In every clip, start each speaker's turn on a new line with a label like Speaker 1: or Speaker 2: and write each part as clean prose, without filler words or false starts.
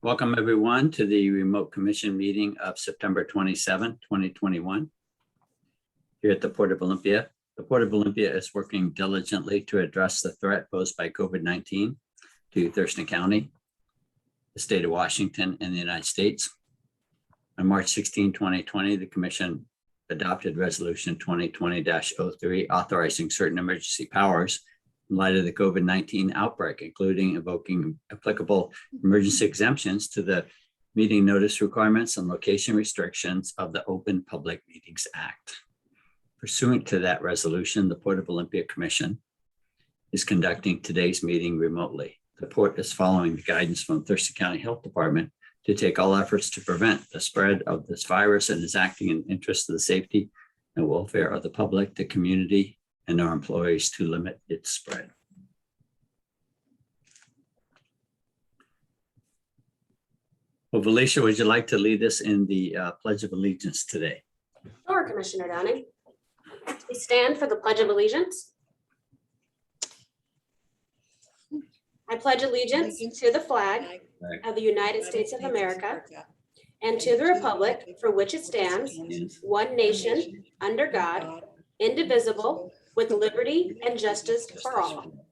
Speaker 1: Welcome everyone to the remote commission meeting of September 27, 2021. Here at the Port of Olympia. The Port of Olympia is working diligently to address the threat posed by COVID-19 to Thurston County, the state of Washington, and the United States. On March 16, 2020, the Commission adopted Resolution 2020-03 authorizing certain emergency powers in light of the COVID-19 outbreak, including invoking applicable emergency exemptions to the meeting notice requirements and location restrictions of the Open Public Meetings Act. Pursuant to that resolution, the Port of Olympia Commission is conducting today's meeting remotely. The Port is following the guidance from Thurston County Health Department to take all efforts to prevent the spread of this virus and is acting in the interest of the safety and welfare of the public, the community, and our employees to limit its spread. Well, Felicia, would you like to lead us in the Pledge of Allegiance today?
Speaker 2: Sure, Commissioner Downing. We stand for the Pledge of Allegiance. I pledge allegiance to the flag of the United States of America and to the republic for which it stands, one nation, under God, indivisible, with liberty and justice for all.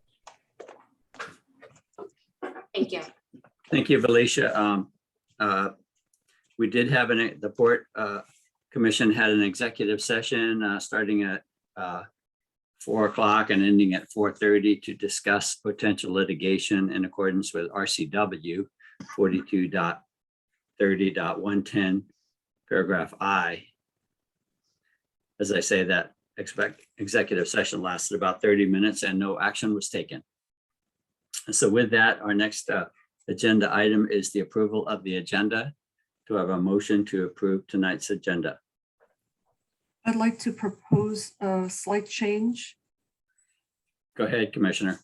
Speaker 2: Thank you.
Speaker 1: Thank you, Felicia. We did have the Port Commission had an executive session starting at 4 o'clock and ending at 4:30 to discuss potential litigation in accordance with RCW 42.30.110, paragraph I. As I say, that executive session lasted about 30 minutes and no action was taken. So with that, our next agenda item is the approval of the agenda. Do I have a motion to approve tonight's agenda?
Speaker 3: I'd like to propose a slight change.
Speaker 1: Go ahead, Commissioner.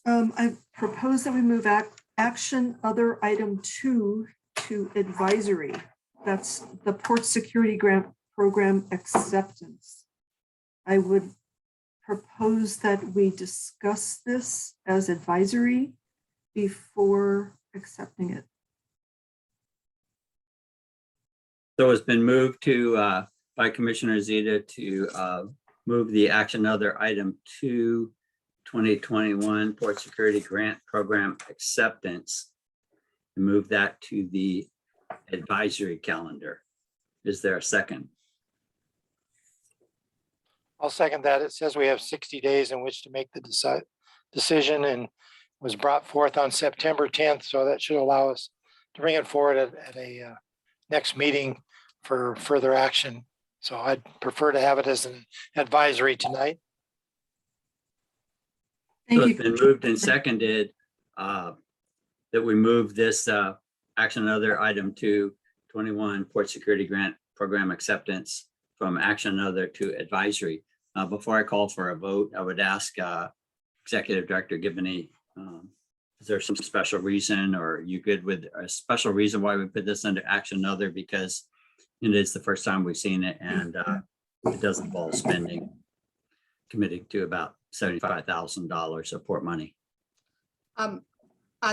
Speaker 3: I propose that we move action other item 2 to advisory. That's the Port Security Grant Program acceptance. I would propose that we discuss this as advisory before accepting it.
Speaker 1: So it's been moved to by Commissioner Zeta to move the action other item 2 2021 Port Security Grant Program acceptance and move that to the advisory calendar. Is there a second?
Speaker 4: I'll second that. It says we have 60 days in which to make the decision and was brought forth on September 10th. So that should allow us to bring it forward at a next meeting for further action. So I'd prefer to have it as an advisory tonight.
Speaker 3: Thank
Speaker 1: So
Speaker 3: you.
Speaker 1: it's been moved and seconded that we move this action other item 2 21 Port Security Grant Program acceptance from action other to advisory. Before I call for a vote, I would ask Executive Director Gibney, is there some special reason, or are you good with a special reason why we put this under action other? Because it is the first time we've seen it, and it does involve spending, committing to about $75,000 of port money.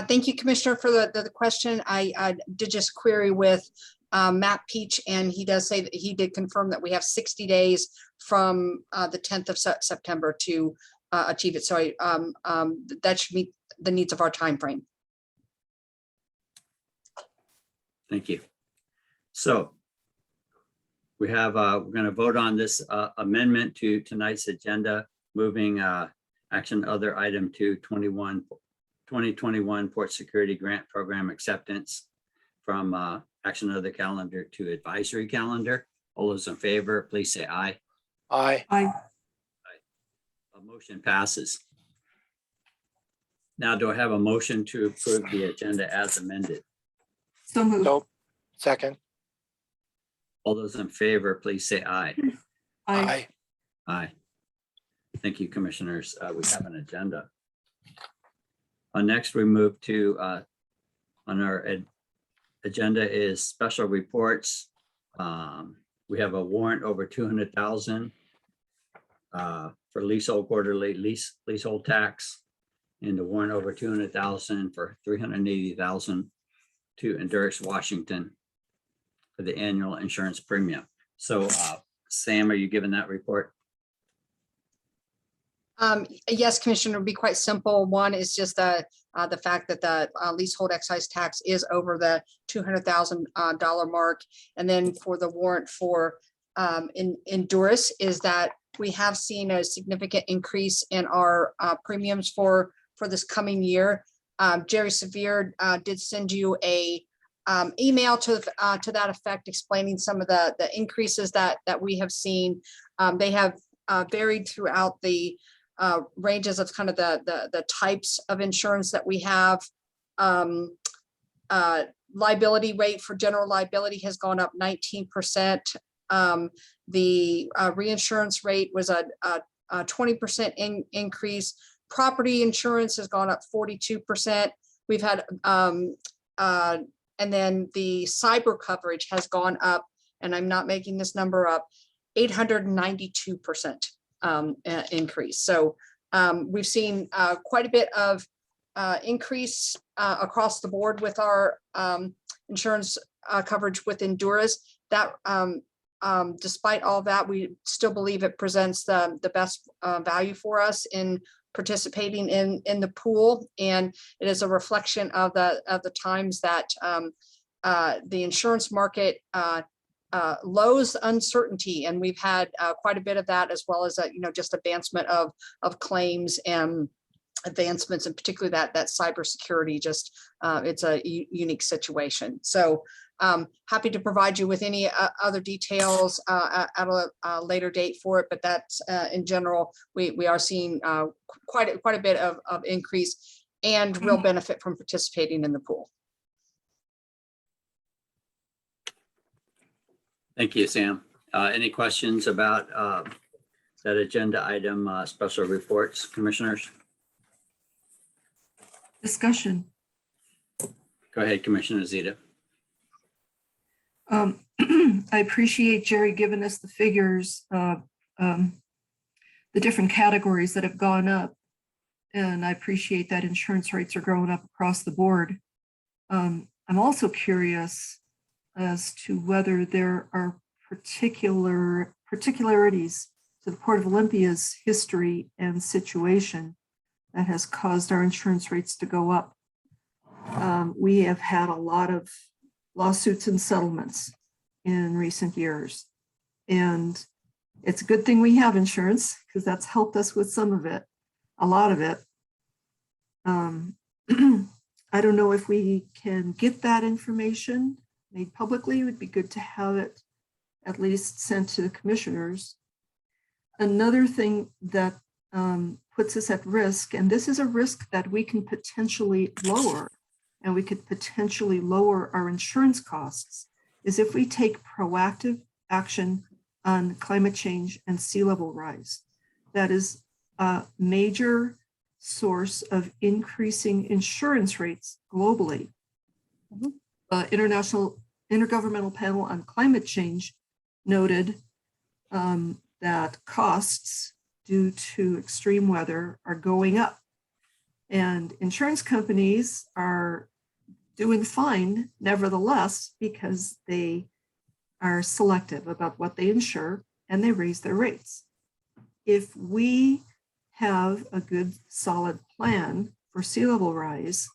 Speaker 5: Thank you, Commissioner, for the question. I did just query with Matt Peach, and he does say that he did confirm that we have 60 days from the 10th of September to achieve it. So that should meet the needs of our time frame.
Speaker 1: Thank you. So we have, we're going to vote on this amendment to tonight's agenda, moving action other item 2 2021 Port Security Grant Program acceptance from action other calendar to advisory calendar. All those in favor, please say aye.
Speaker 4: Aye.
Speaker 3: Aye.
Speaker 1: A motion passes. Now, do I have a motion to approve the agenda as amended?
Speaker 3: So moved.
Speaker 4: Nope. Second.
Speaker 1: All those in favor, please say aye.
Speaker 3: Aye.
Speaker 1: Aye. Thank you, Commissioners. We have an agenda. Next, we move to on our agenda is special reports. We have a warrant over 200,000 for leasehold quarterly leasehold tax. and the warrant over 200,000 for 380,000 to Endurance Washington for the annual insurance premium. So Sam, are you giving that report?
Speaker 5: Yes, Commissioner, it'll be quite simple. One is just the fact that the leasehold excise tax is over the $200,000 mark. And then for the warrant for Endurance is that we have seen a significant increase in our premiums for this coming year. Jerry Severe did send you a email to that effect, explaining some of the increases that we have seen. They have varied throughout the ranges of kind of the types of insurance that we have. Liability rate for general liability has gone up 19%. The reinsurance rate was a 20% increase. Property insurance has gone up 42%. We've had, and then the cyber coverage has gone up, and I'm not making this number up, 892% increase. So we've seen quite a bit of increase across the board with our insurance coverage with Endurance. That despite all that, we still believe it presents the best value for us in participating in the pool, and it is a reflection of the times that the insurance market lows uncertainty, and we've had quite a bit of that, as well as just advancement of claims and advancements, and particularly that cybersecurity. Just it's a unique situation. So happy to provide you with any other details at a later date for it, but that's in general, we are seeing quite a bit of increase and real benefit from participating in the pool.
Speaker 1: Thank you, Sam. Any questions about that agenda item, special reports, commissioners?
Speaker 3: Discussion.
Speaker 1: Go ahead, Commissioner Zeta.
Speaker 3: I appreciate Jerry giving us the figures, the different categories that have gone up. And I appreciate that insurance rates are growing up across the board. I'm also curious as to whether there are particularities to the Port of Olympia's history and situation that has caused our insurance rates to go up. We have had a lot of lawsuits and settlements in recent years, and it's a good thing we have insurance because that's helped us with some of it, a lot of it. I don't know if we can get that information made publicly. It would be good to have it at least sent to the commissioners. Another thing that puts us at risk, and this is a risk that we can potentially lower, and we could potentially lower our insurance costs, is if we take proactive action on climate change and sea level rise. That is a major source of increasing insurance rates globally. Intergovernmental Panel on Climate Change noted that costs due to extreme weather are going up, and insurance companies are doing fine nevertheless because they are selective about what they insure and they raise their rates. If we have a good solid plan for sea level rise,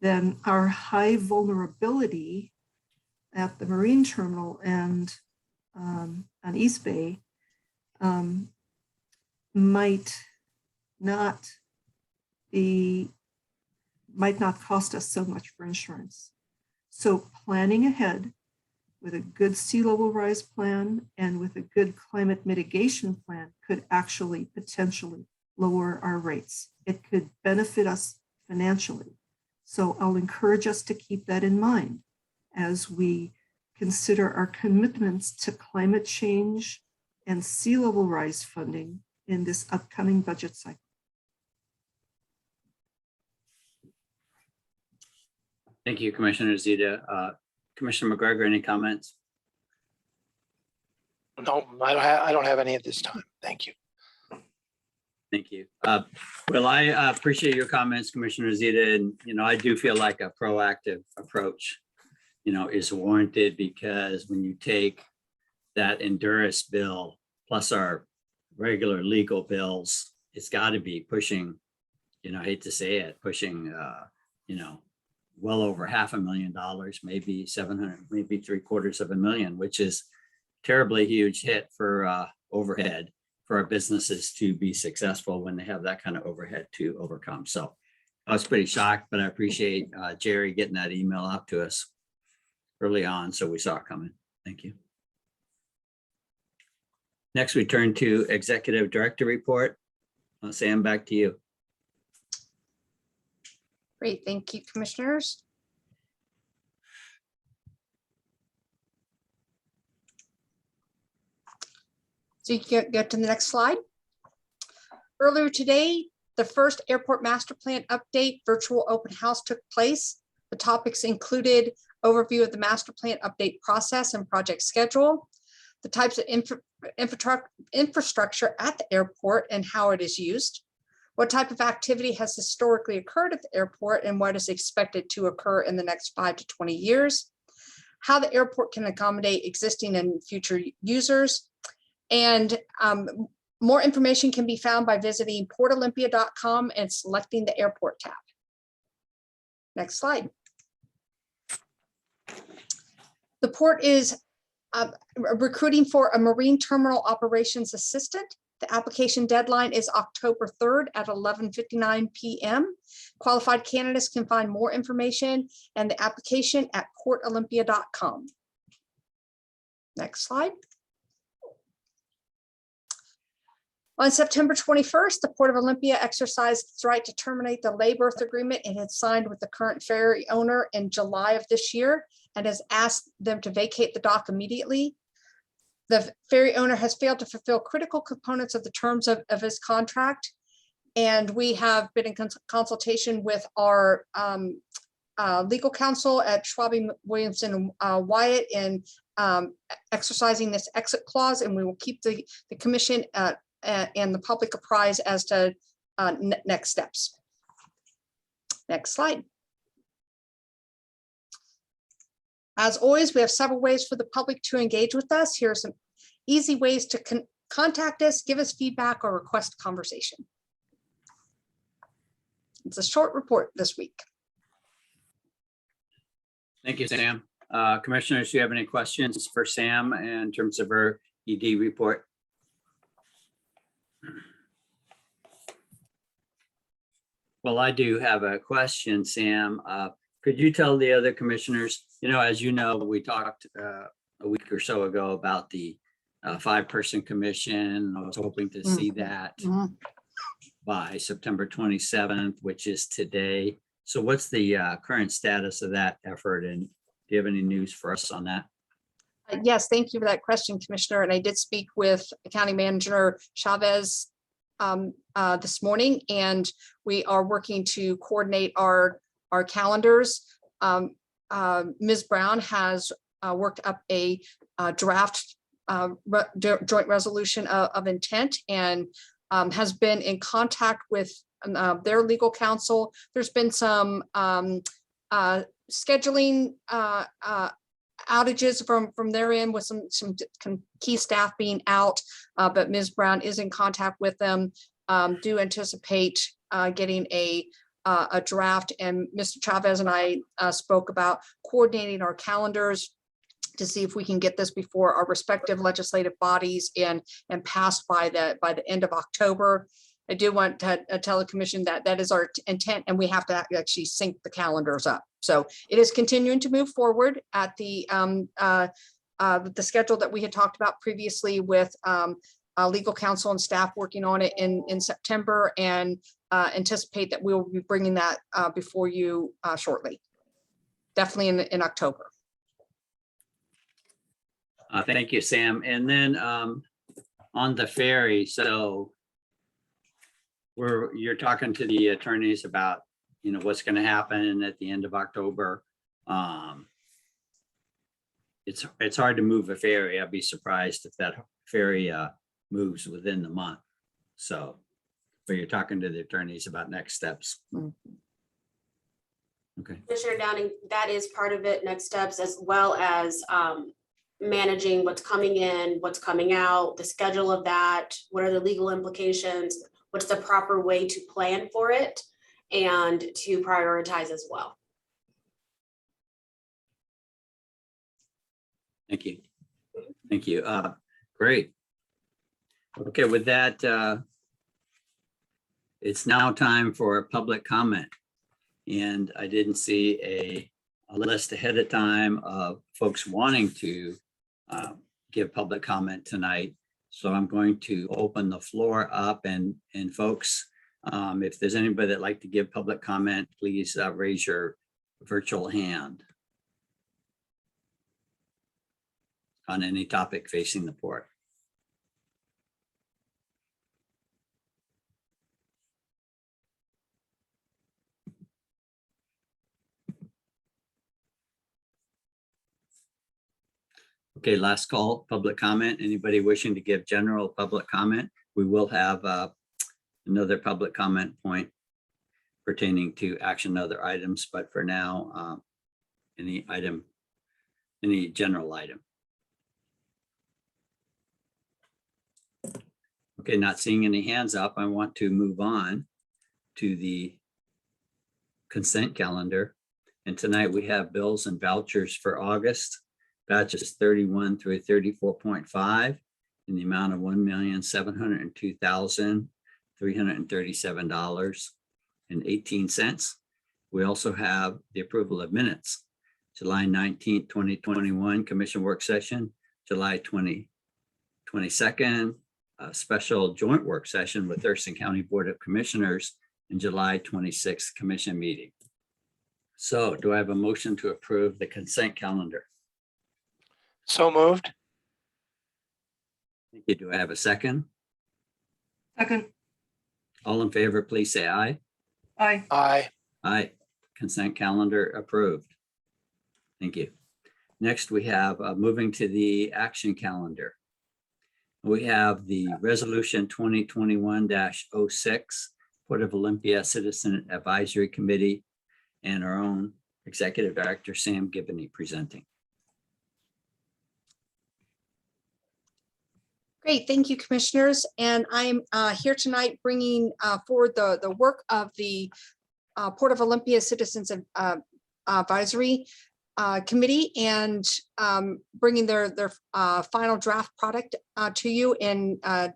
Speaker 3: then our high vulnerability at the marine terminal and on East Bay might not cost us so much for insurance. So planning ahead with a good sea level rise plan and with a good climate mitigation plan could actually potentially lower our rates. It could benefit us financially. So I'll encourage us to keep that in mind as we consider our commitments to climate change and sea level rise funding in this upcoming budget cycle.
Speaker 1: Thank you, Commissioner Zeta. Commissioner McGregor, any comments?
Speaker 4: No, I don't have any at this time. Thank you.
Speaker 1: Thank you. Well, I appreciate your comments, Commissioner Zeta, and, I do feel like a proactive approach, is warranted, because when you take that Endurance bill plus our regular legal bills, it's got to be pushing, I hate to say it, pushing, well over $500,000, maybe 700, maybe $750,000, which is terribly huge hit for overhead for our businesses to be successful when they have that kind of overhead to overcome. So I was pretty shocked, but I appreciate Jerry getting that email out to us early on, so we saw it coming. Thank you. Next, we turn to Executive Director Report. Sam, back to you.
Speaker 5: Great, thank you, commissioners. So you can get to the next slide. Earlier today, the first airport master plan update virtual open house took place. The topics included overview of the master plan update process and project schedule, the types of infrastructure at the airport and how it is used, what type of activity has historically occurred at the airport and what is expected to occur in the next 5 to 20 years, how the airport can accommodate existing and future users, and more information can be found by visiting portolympia.com and selecting the airport tab. Next slide. The port is recruiting for a marine terminal operations assistant. The application deadline is October 3rd at 11:59 p.m. Qualified candidates can find more information and the application at portolympia.com. Next slide. On September 21st, the Port of Olympia exercised its right to terminate the lay berth agreement it had signed with the current ferry owner in July of this year and has asked them to vacate the dock immediately. The ferry owner has failed to fulfill critical components of the terms of his contract. And we have been in consultation with our legal counsel at Schwab, Williamson, Wyatt in exercising this exit clause, and we will keep the commission and the public apprised as to next steps. Next slide. As always, we have several ways for the public to engage with us. Here are some easy ways to contact us, give us feedback, or request a conversation. It's a short report this week.
Speaker 1: Thank you, Sam. Commissioners, do you have any questions for Sam in terms of her ED report? Well, I do have a question, Sam. Could you tell the other commissioners, as you know, we talked a week or so ago about the 5-person commission. I was hoping to see that by September 27th, which is today. So what's the current status of that effort? And do you have any news for us on that?
Speaker 5: Yes, thank you for that question, Commissioner. And I did speak with County Manager Chavez this morning, and we are working to coordinate our calendars. Ms. Brown has worked up a draft joint resolution of intent and has been in contact with their legal counsel. There's been some scheduling outages from their end with some key staff being out, but Ms. Brown is in contact with them. Do anticipate getting a draft, and Mr. Chavez and I spoke about coordinating our calendars to see if we can get this before our respective legislative bodies and passed by the end of October. I do want to tell the commission that is our intent, and we have to actually sync the calendars up. So it is continuing to move forward at the schedule that we had talked about previously with legal counsel and staff working on it in September, and anticipate that we will be bringing that before you shortly, definitely in October.
Speaker 1: Thank you, Sam. And then on the ferry, so you're talking to the attorneys about what's going to happen at the end of October. It's hard to move a ferry. I'd be surprised if that ferry moves within the month. So But you're talking to the attorneys about next steps.
Speaker 5: Mm.
Speaker 1: Okay,
Speaker 2: Commissioner Downing, that is part of it, next steps, as well as managing what's coming in, what's coming out, the schedule of that, what are the legal implications, what's the proper way to plan for it and to prioritize as well.
Speaker 1: thank you. Thank you. Great. Okay, with that, it's now time for public comment. And I didn't see a list ahead of time of folks wanting to give public comment tonight. So I'm going to open the floor up and folks, if there's anybody that'd like to give public comment, please raise your virtual hand on any topic facing the port. Okay, last call, public comment. Anybody wishing to give general public comment? We will have another public comment point pertaining to action and other items, but for now, any general item. Okay, not seeing any hands up, I want to move on to the consent calendar. And tonight we have bills and vouchers for August, batches 31 through 34.5 in the amount of $1,702,337.18. We also have the approval of minutes, July 19th, 2021 commission work session, July 22nd, special joint work session with Thurston County Board of Commissioners, and July 26th commission meeting. So do I have a motion to approve the consent calendar?
Speaker 4: So moved.
Speaker 1: Thank you. Do I have a second?
Speaker 3: Second,
Speaker 1: All in favor, please say aye.
Speaker 3: aye.
Speaker 4: Aye.
Speaker 1: Aye. Consent calendar approved. Thank you. Next, we have moving to the action calendar. We have the resolution 2021-06, Port of Olympia Citizen Advisory Committee, and our own Executive Director, Sam Gibney, presenting.
Speaker 5: Great, thank you, commissioners. And I'm here tonight bringing forward the work of the Port of Olympia Citizens Advisory Committee and bringing their final draft product to you in for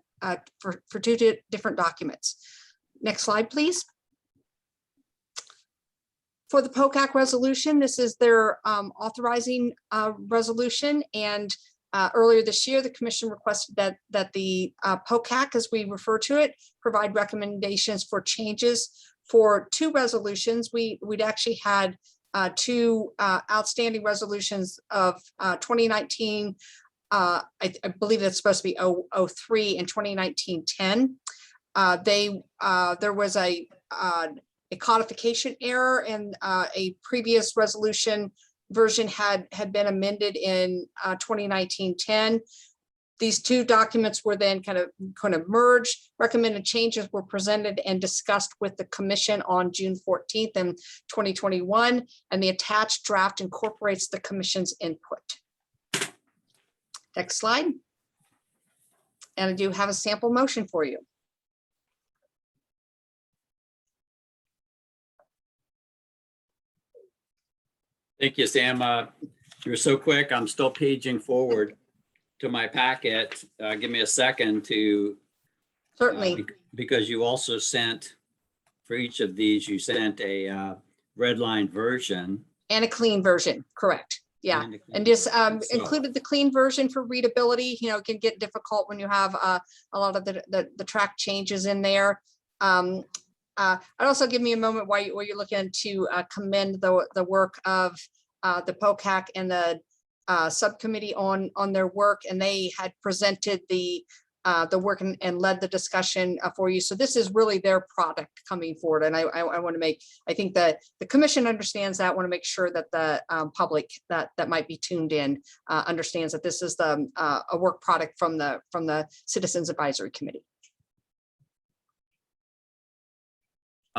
Speaker 5: two different documents. Next slide, please. For the POCAC resolution, this is their authorizing resolution, and earlier this year, the commission requested that the POCAC, as we refer to it, provide recommendations for changes for two resolutions. We'd actually had two outstanding resolutions of 2019. I believe that's supposed to be 03 and 2019-10. There was a codification error, and a previous resolution version had been amended in 2019-10. These two documents were then kind of merged. Recommended changes were presented and discussed with the commission on June 14th in 2021, and the attached draft incorporates the commission's input. Next slide. And I do have a sample motion for you.
Speaker 1: Thank you, Sam. You're so quick. I'm still paging forward to my packet. Give me a second to.
Speaker 5: Certainly.
Speaker 1: Because you also sent, for each of these, you sent a red line version.
Speaker 5: And a clean version, correct. Yeah, and just included the clean version for readability. You know, it can get difficult when you have a lot of the track changes in there. I'd also give me a moment while you're looking to commend the work of the POCAC and the subcommittee on their work, and they had presented the work and led the discussion for you. So this is really their product coming forward, and I want to make, I think that the commission understands that. I want to make sure that the public that might be tuned in understands that this is a work product from the Citizens Advisory Committee.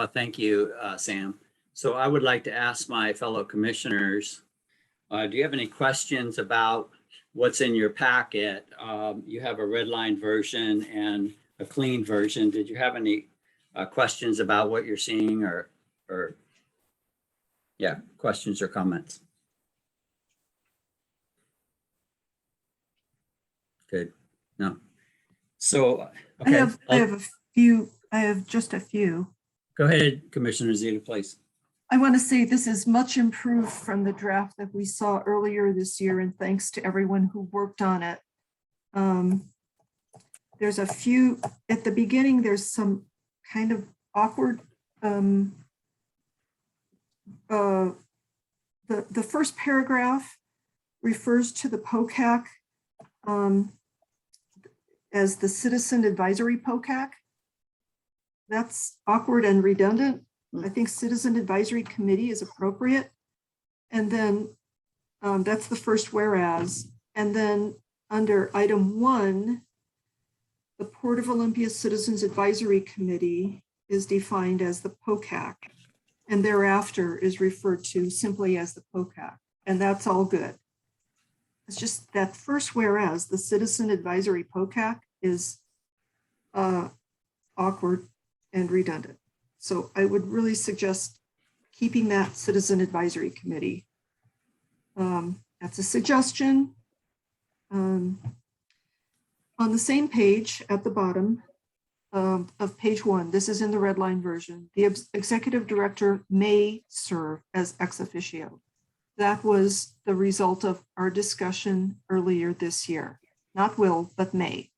Speaker 1: Thank you, Sam. So I would like to ask my fellow commissioners, do you have any questions about what's in your packet? You have a red line version and a clean version. Did you have any questions about what you're seeing or yeah, questions or comments? Good. No. So, okay.
Speaker 3: I have just a few.
Speaker 1: Go ahead, Commissioner Zeta, please.
Speaker 3: I want to say this is much improved from the draft that we saw earlier this year, and thanks to everyone who worked on it. There's a few, at the beginning, there's some kind of awkward, the first paragraph refers to the POCAC as the Citizen Advisory POCAC. That's awkward and redundant. I think Citizen Advisory Committee is appropriate. And then that's the first whereas. And then under item 1, the Port of Olympia Citizens Advisory Committee is defined as the POCAC, and thereafter is referred to simply as the POCAC. And that's all good. It's just that first whereas, the Citizen Advisory POCAC is awkward and redundant. So I would really suggest keeping that Citizen Advisory Committee. That's a suggestion. On the same page at the bottom of page 1, this is in the red line version, the executive director may serve as ex officio. That was the result of our discussion earlier this year. Not will, but may.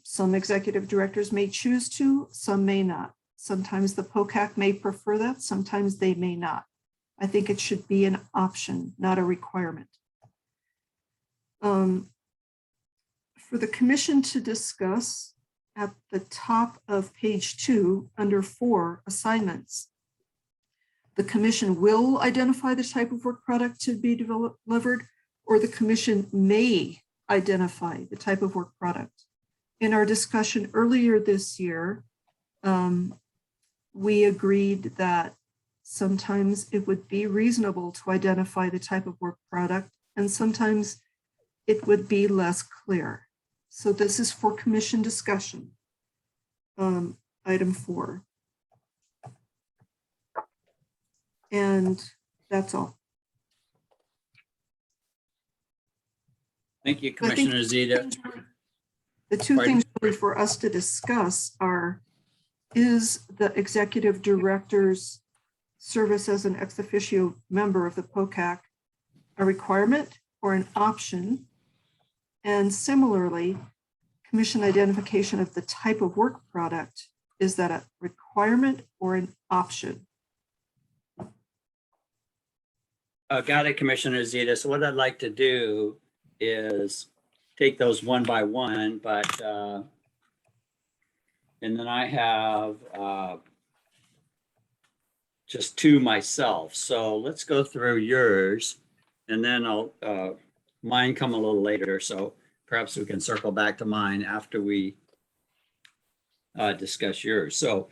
Speaker 3: Some executive directors may choose to, some may not. Sometimes the POCAC may prefer that, sometimes they may not. I think it should be an option, not a requirement. For the commission to discuss, at the top of page 2, under 4, assignments, the commission will identify the type of work product to be delivered, or the commission may identify the type of work product. In our discussion earlier this year, we agreed that sometimes it would be reasonable to identify the type of work product, and sometimes it would be less clear. So this is for commission discussion. Item 4. And that's all.
Speaker 1: Thank you, Commissioner Zeta.
Speaker 3: The two things really for us to discuss are, is the executive director's service as an ex officio member of the POCAC a requirement or an option? And similarly, commission identification of the type of work product, is that a requirement or an option?
Speaker 1: Got it, Commissioner Zeta. So what I'd like to do is take those one by one, but and then I have just 2 myself. So let's go through yours, and then I'll mine come a little later. So perhaps we can circle back to mine after we discuss yours. So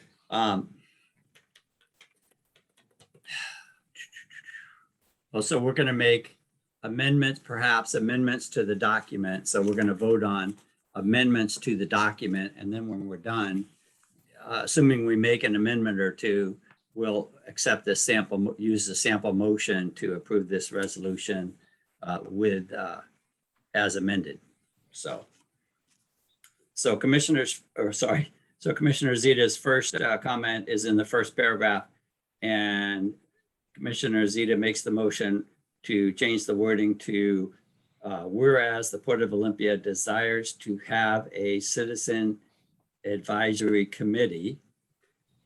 Speaker 1: so we're going to make amendments, perhaps amendments to the document. So we're going to vote on amendments to the document. And then when we're done, assuming we make an amendment or two, we'll accept this sample, use the sample motion to approve this resolution with as amended. So Commissioner Zeta's first comment is in the first paragraph, and Commissioner Zeta makes the motion to change the wording to whereas the Port of Olympia desires to have a citizen advisory committee,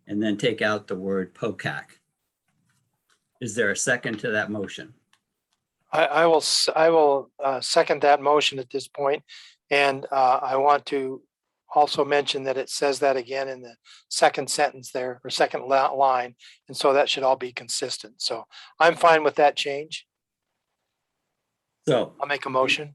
Speaker 1: and then take out the word POCAC. Is there a second to that motion?
Speaker 4: I will second that motion at this point. And I want to also mention that it says that again in the second sentence there, or second line. And so that should all be consistent. So I'm fine with that change.
Speaker 1: So
Speaker 4: I'll make a motion.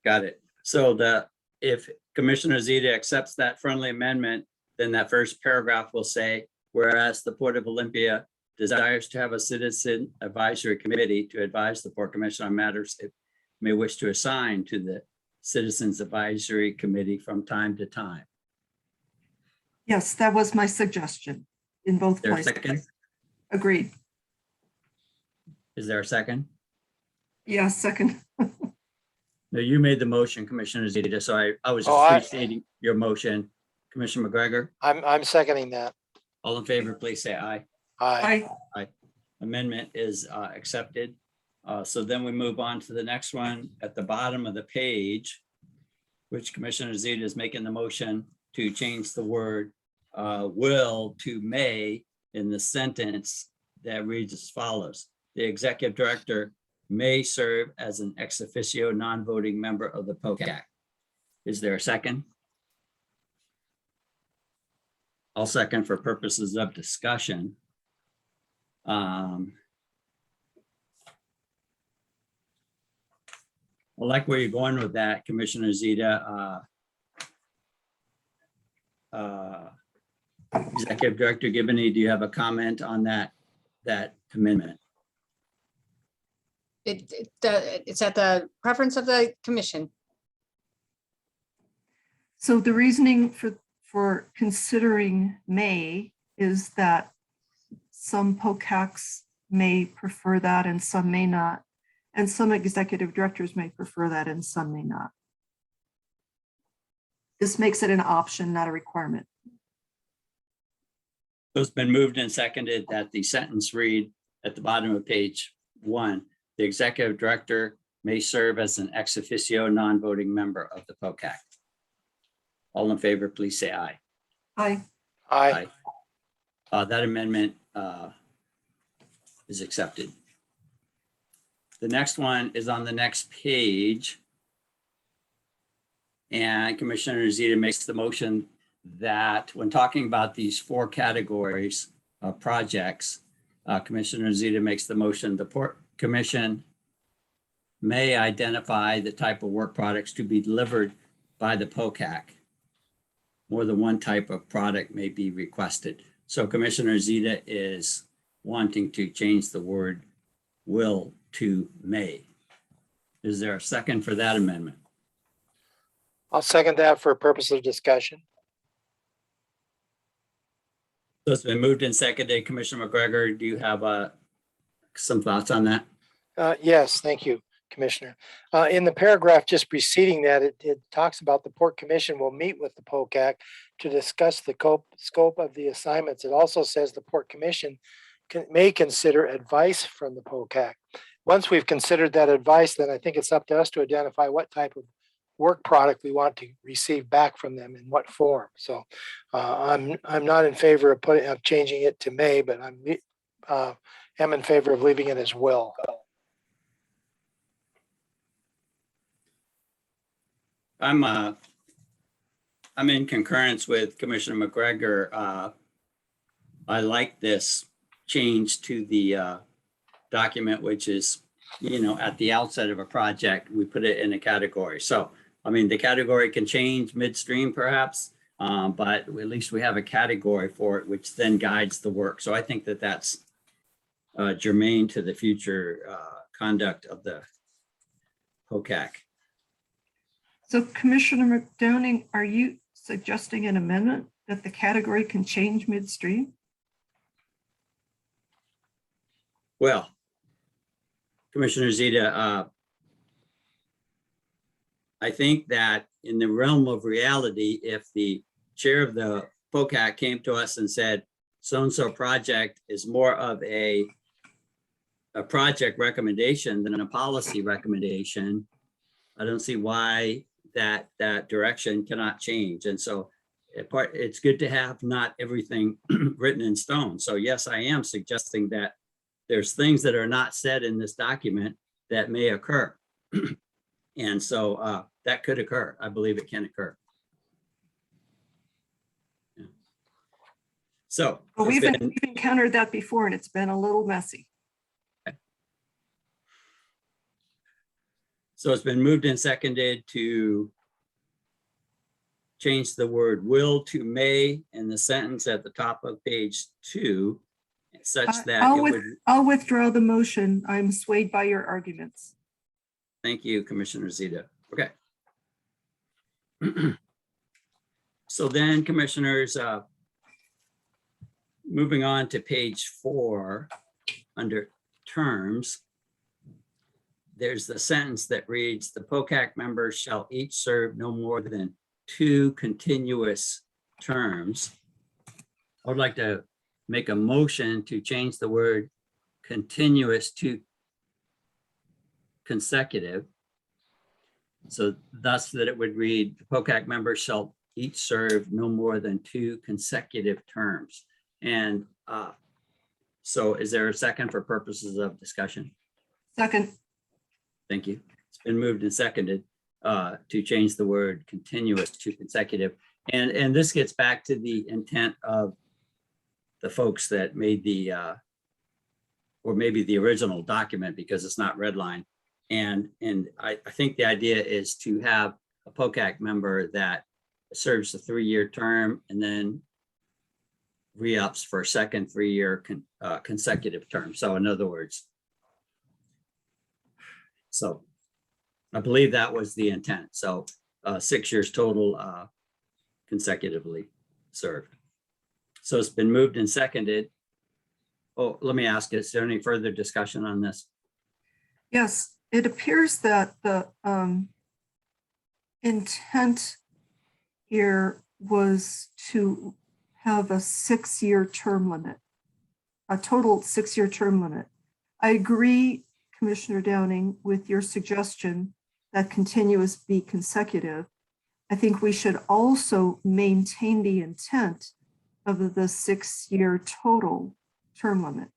Speaker 1: got it. So if Commissioner Zeta accepts that friendly amendment, then that first paragraph will say, whereas the Port of Olympia desires to have a citizen advisory committee to advise the Port Commission on matters it may wish to assign to the Citizens Advisory Committee from time to time.
Speaker 3: Yes, that was my suggestion in both
Speaker 1: Is there a
Speaker 3: places.
Speaker 1: second?
Speaker 3: Agreed.
Speaker 1: Is there a second?
Speaker 3: Yeah, second.
Speaker 1: No, you made the motion, Commissioner Zeta, so I was
Speaker 4: Oh,
Speaker 1: just restating your motion. Commissioner McGregor,
Speaker 4: I'm seconding that.
Speaker 1: all in favor, please say aye.
Speaker 4: Aye.
Speaker 1: Amendment is accepted. So then we move on to the next one at the bottom of the page, which Commissioner Zeta is making the motion to change the word will to may in the sentence that reads as follows. The executive director may serve as an ex officio non-voting member of the POCAC. Is there a second? I'll second for purposes of discussion. I like where you're going with that, Commissioner Zeta. Executive Director Gibney, do you have a comment on that amendment?
Speaker 5: It's at the preference of the commission.
Speaker 3: So the reasoning for considering may is that some POCACs may prefer that and some may not. And some executive directors may prefer that and some may not. This makes it an option, not a requirement.
Speaker 1: So it's been moved and seconded that the sentence read at the bottom of page 1, the executive director may serve as an ex officio non-voting member of the POCAC. All in favor, please say aye.
Speaker 3: Aye.
Speaker 4: Aye.
Speaker 1: That amendment is accepted. The next one is on the next page. And Commissioner Zeta makes the motion that when talking about these 4 categories of projects, Commissioner Zeta makes the motion, the Port Commission may identify the type of work products to be delivered by the POCAC. More than one type of product may be requested. So Commissioner Zeta is wanting to change the word will to may. Is there a second for that amendment?
Speaker 4: I'll second that for purpose of discussion.
Speaker 1: So it's been moved and seconded. Commissioner McGregor, do you have some thoughts on that?
Speaker 4: Yes, thank you, Commissioner. In the paragraph just preceding that, it talks about the Port Commission will meet with the POCAC to discuss the scope of the assignments. It also says the Port Commission may consider advice from the POCAC. Once we've considered that advice, then I think it's up to us to identify what type of work product we want to receive back from them in what form. So I'm not in favor of changing it to may, but am in favor of leaving it as will.
Speaker 1: I'm in concurrence with Commissioner McGregor. I like this change to the document, which is, at the outset of a project, we put it in a category. So, I mean, the category can change midstream perhaps, but at least we have a category for it, which then guides the work. So I think that that's germane to the future conduct of the POCAC.
Speaker 3: So Commissioner McDowning, are you suggesting an amendment that the category can change midstream?
Speaker 1: Well, Commissioner Zeta, I think that in the realm of reality, if the chair of the POCAC came to us and said, so-and-so project is more of a project recommendation than a policy recommendation, I don't see why that direction cannot change. And so it's good to have not everything written in stone. So yes, I am suggesting that there's things that are not said in this document that may occur. And so that could occur. I believe it can occur. Yeah. So
Speaker 3: Well, we've encountered that before and it's been a little messy.
Speaker 1: So it's been moved and seconded to change the word will to may in the sentence at the top of page 2, such that it would,
Speaker 3: I'll withdraw the motion. I'm swayed by your arguments.
Speaker 1: thank you, Commissioner Zito. Okay. So then, Commissioners, moving on to page 4, under terms, there's the sentence that reads, the POCAC members shall each serve no more than 2 continuous terms. I would like to make a motion to change the word continuous to consecutive. So thus that it would read, the POCAC members shall each serve no more than 2 consecutive terms. And so is there a second for purposes of discussion?
Speaker 3: Second.
Speaker 1: Thank you. It's been moved and seconded to change the word continuous to consecutive. And this gets back to the intent of the folks that made the, or maybe the original document, because it's not redlined. And I think the idea is to have a POCAC member that serves a 3-year term and then re-ups for a second 3-year consecutive term. So in other words, so I believe that was the intent. So 6 years total consecutively served. So it's been moved and seconded. Oh, let me ask, is there any further discussion on this?
Speaker 3: Yes, it appears that the intent here was to have a 6-year term limit, a total 6-year term limit. I agree, Commissioner Downing, with your suggestion that continuous be consecutive. I think we should also maintain the intent of the 6-year total term limit.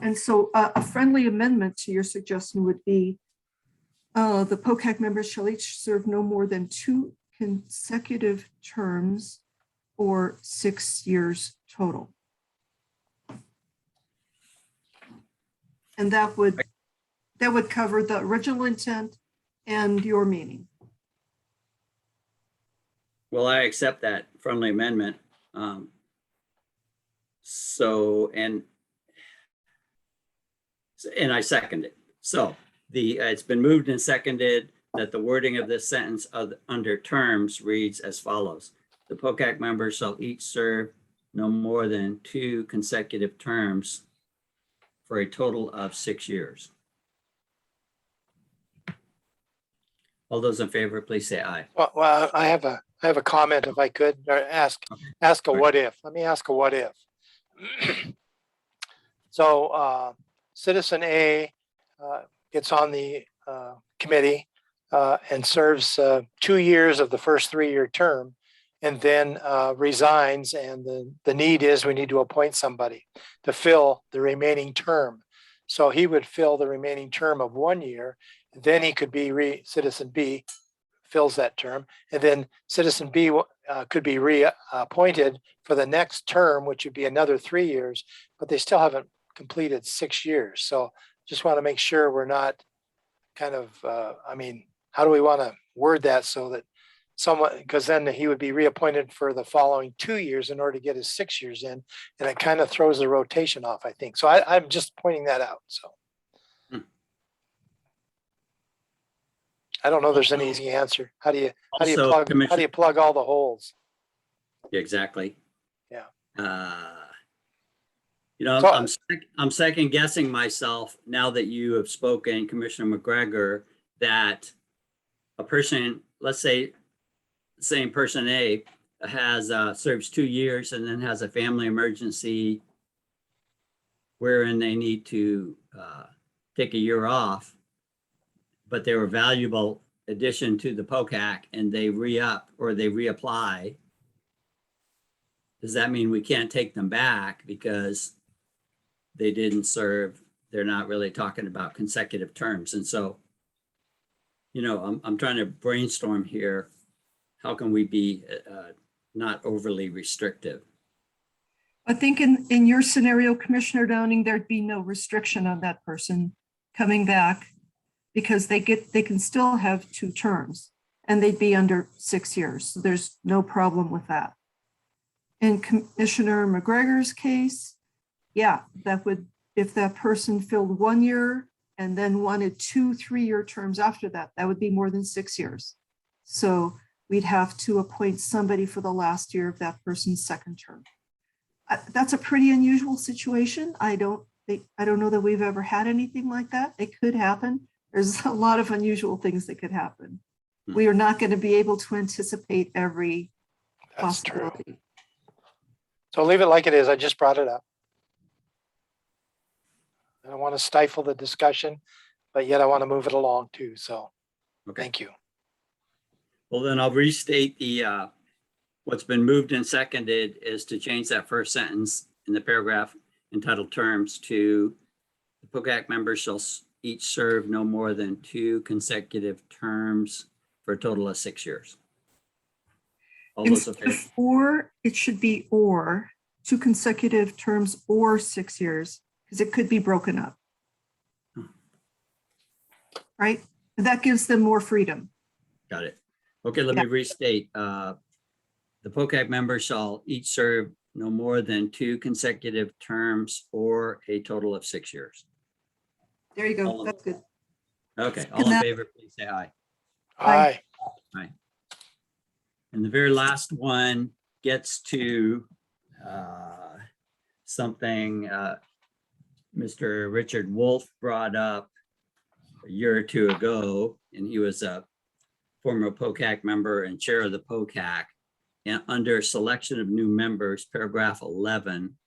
Speaker 3: And so a friendly amendment to your suggestion would be the POCAC members shall each serve no more than 2 consecutive terms or 6 years total. And that would cover the original intent and your meaning.
Speaker 1: Well, I accept that friendly amendment. And I second it. So it's been moved and seconded that the wording of this sentence under terms reads as follows. The POCAC members shall each serve no more than 2 consecutive terms for a total of 6 years. All those in favor, please say aye.
Speaker 4: Well, I have a comment if I could, or ask a what if. Let me ask a what if. So citizen A gets on the committee and serves 2 years of the first 3-year term, and then resigns, and the need is we need to appoint somebody to fill the remaining term. So he would fill the remaining term of 1 year, then he could be citizen B fills that term, and then citizen B could be reappointed for the next term, which would be another 3 years, but they still haven't completed 6 years. So just want to make sure we're not kind of, how do we want to word that so that someone, because then he would be reappointed for the following 2 years in order to get his 6 years in, and it kind of throws the rotation off, I think. So I'm just pointing that out. So I don't know if there's an easy answer. How do you plug all the holes?
Speaker 1: Exactly.
Speaker 4: Yeah.
Speaker 1: I'm second guessing myself now that you have spoken, Commissioner McGregor, that a person, let's say, same person A has serves 2 years and then has a family emergency wherein they need to take a year off, but they were a valuable addition to the POCAC and they re-up or they reapply. Does that mean we can't take them back because they didn't serve? They're not really talking about consecutive terms. And so, I'm trying to brainstorm here. How can we be not overly restrictive?
Speaker 3: I think in your scenario, Commissioner Downing, there'd be no restriction on that person coming back because they can still have 2 terms and they'd be under 6 years. So there's no problem with that. In Commissioner McGregor's case, yeah, that would, if that person filled 1 year and then wanted 2 3-year terms after that, that would be more than 6 years. So we'd have to appoint somebody for the last year of that person's second term. That's a pretty unusual situation. I don't know that we've ever had anything like that. It could happen. There's a lot of unusual things that could happen. We are not going to be able to anticipate every
Speaker 4: That's true.
Speaker 3: possibility.
Speaker 4: So leave it like it is. I just brought it up. I don't want to stifle the discussion, but yet I want to move it along too. So
Speaker 1: Okay.
Speaker 4: thank you.
Speaker 1: Well, then I'll restate the, what's been moved and seconded is to change that first sentence in the paragraph entitled terms to the POCAC members shall each serve no more than 2 consecutive terms for a total of 6 years. All those in
Speaker 3: Instead of
Speaker 1: favor?
Speaker 3: or, it should be or 2 consecutive terms or 6 years, because it could be broken up. Right? And that gives them more freedom.
Speaker 1: Got it. Okay, let me restate. The POCAC members shall each serve no more than 2 consecutive terms or a total of 6 years.
Speaker 3: There you go.
Speaker 1: All in-
Speaker 3: That's good.
Speaker 1: Okay,
Speaker 3: And
Speaker 1: all in
Speaker 3: that-
Speaker 1: favor, please say aye.
Speaker 4: Aye.
Speaker 1: And the very last one gets to something Mr. Richard Wolf brought up a year or 2 ago, and he was a former POCAC member and chair of the POCAC. And under selection of new members, paragraph 11,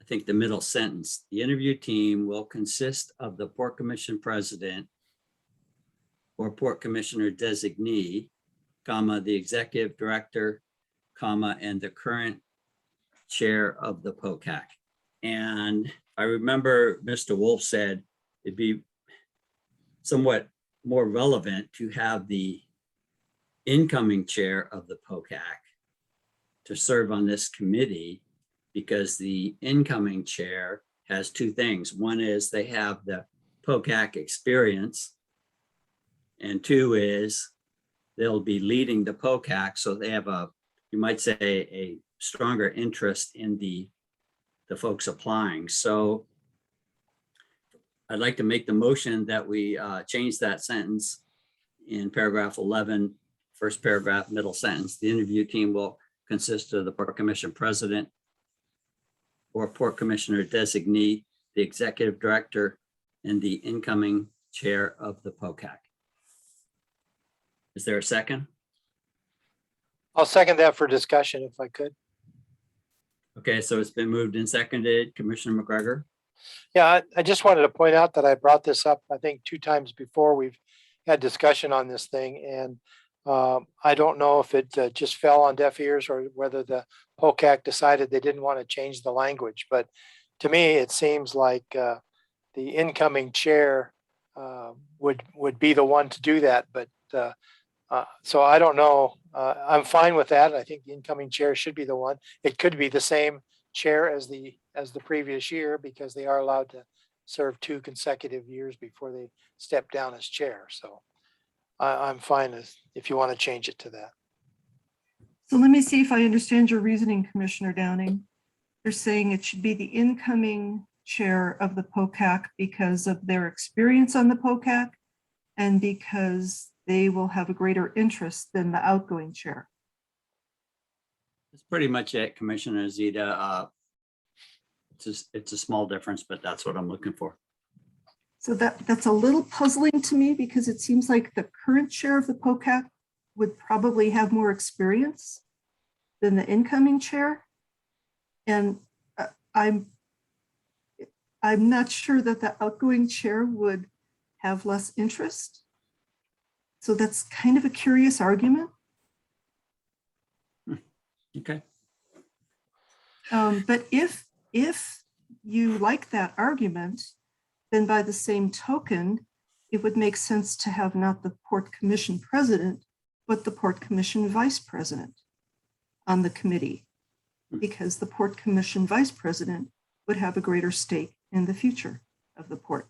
Speaker 1: I think the middle sentence, the interview team will consist of the Port Commission president or Port Commissioner designee, comma, the executive director, comma, and the current chair of the POCAC. And I remember Mr. Wolf said it'd be somewhat more relevant to have the incoming chair of the POCAC to serve on this committee, because the incoming chair has 2 things. One is they have the POCAC experience, and 2 is they'll be leading the POCAC, so they have a, you might say, a stronger interest in the folks applying. So I'd like to make the motion that we change that sentence in paragraph 11, first paragraph, middle sentence. The interview team will consist of the Port Commission president or Port Commissioner designee, the executive director, and the incoming chair of the POCAC. Is there a second?
Speaker 4: I'll second that for discussion if I could.
Speaker 1: Okay, so it's been moved and seconded. Commissioner McGregor?
Speaker 4: Yeah, I just wanted to point out that I brought this up, I think 2 times before we've had discussion on this thing. And I don't know if it just fell on deaf ears or whether the POCAC decided they didn't want to change the language. But to me, it seems like the incoming chair would be the one to do that. But so I don't know. I'm fine with that. I think the incoming chair should be the one. It could be the same chair as the previous year, because they are allowed to serve 2 consecutive years before they step down as chair. So I'm fine if you want to change it to that.
Speaker 3: So let me see if I understand your reasoning, Commissioner Downing. You're saying it should be the incoming chair of the POCAC because of their experience on the POCAC and because they will have a greater interest than the outgoing chair.
Speaker 1: That's pretty much it, Commissioner Zeta. It's a small difference, but that's what I'm looking for.
Speaker 3: So that's a little puzzling to me, because it seems like the current chair of the POCAC would probably have more experience than the incoming chair. And I'm not sure that the outgoing chair would have less interest. So that's kind of a curious argument.
Speaker 1: Okay.
Speaker 3: But if you like that argument, then by the same token, it would make sense to have not the Port Commission president, but the Port Commission vice president on the committee. because the Port Commission Vice President would have a greater stake in the future of the port.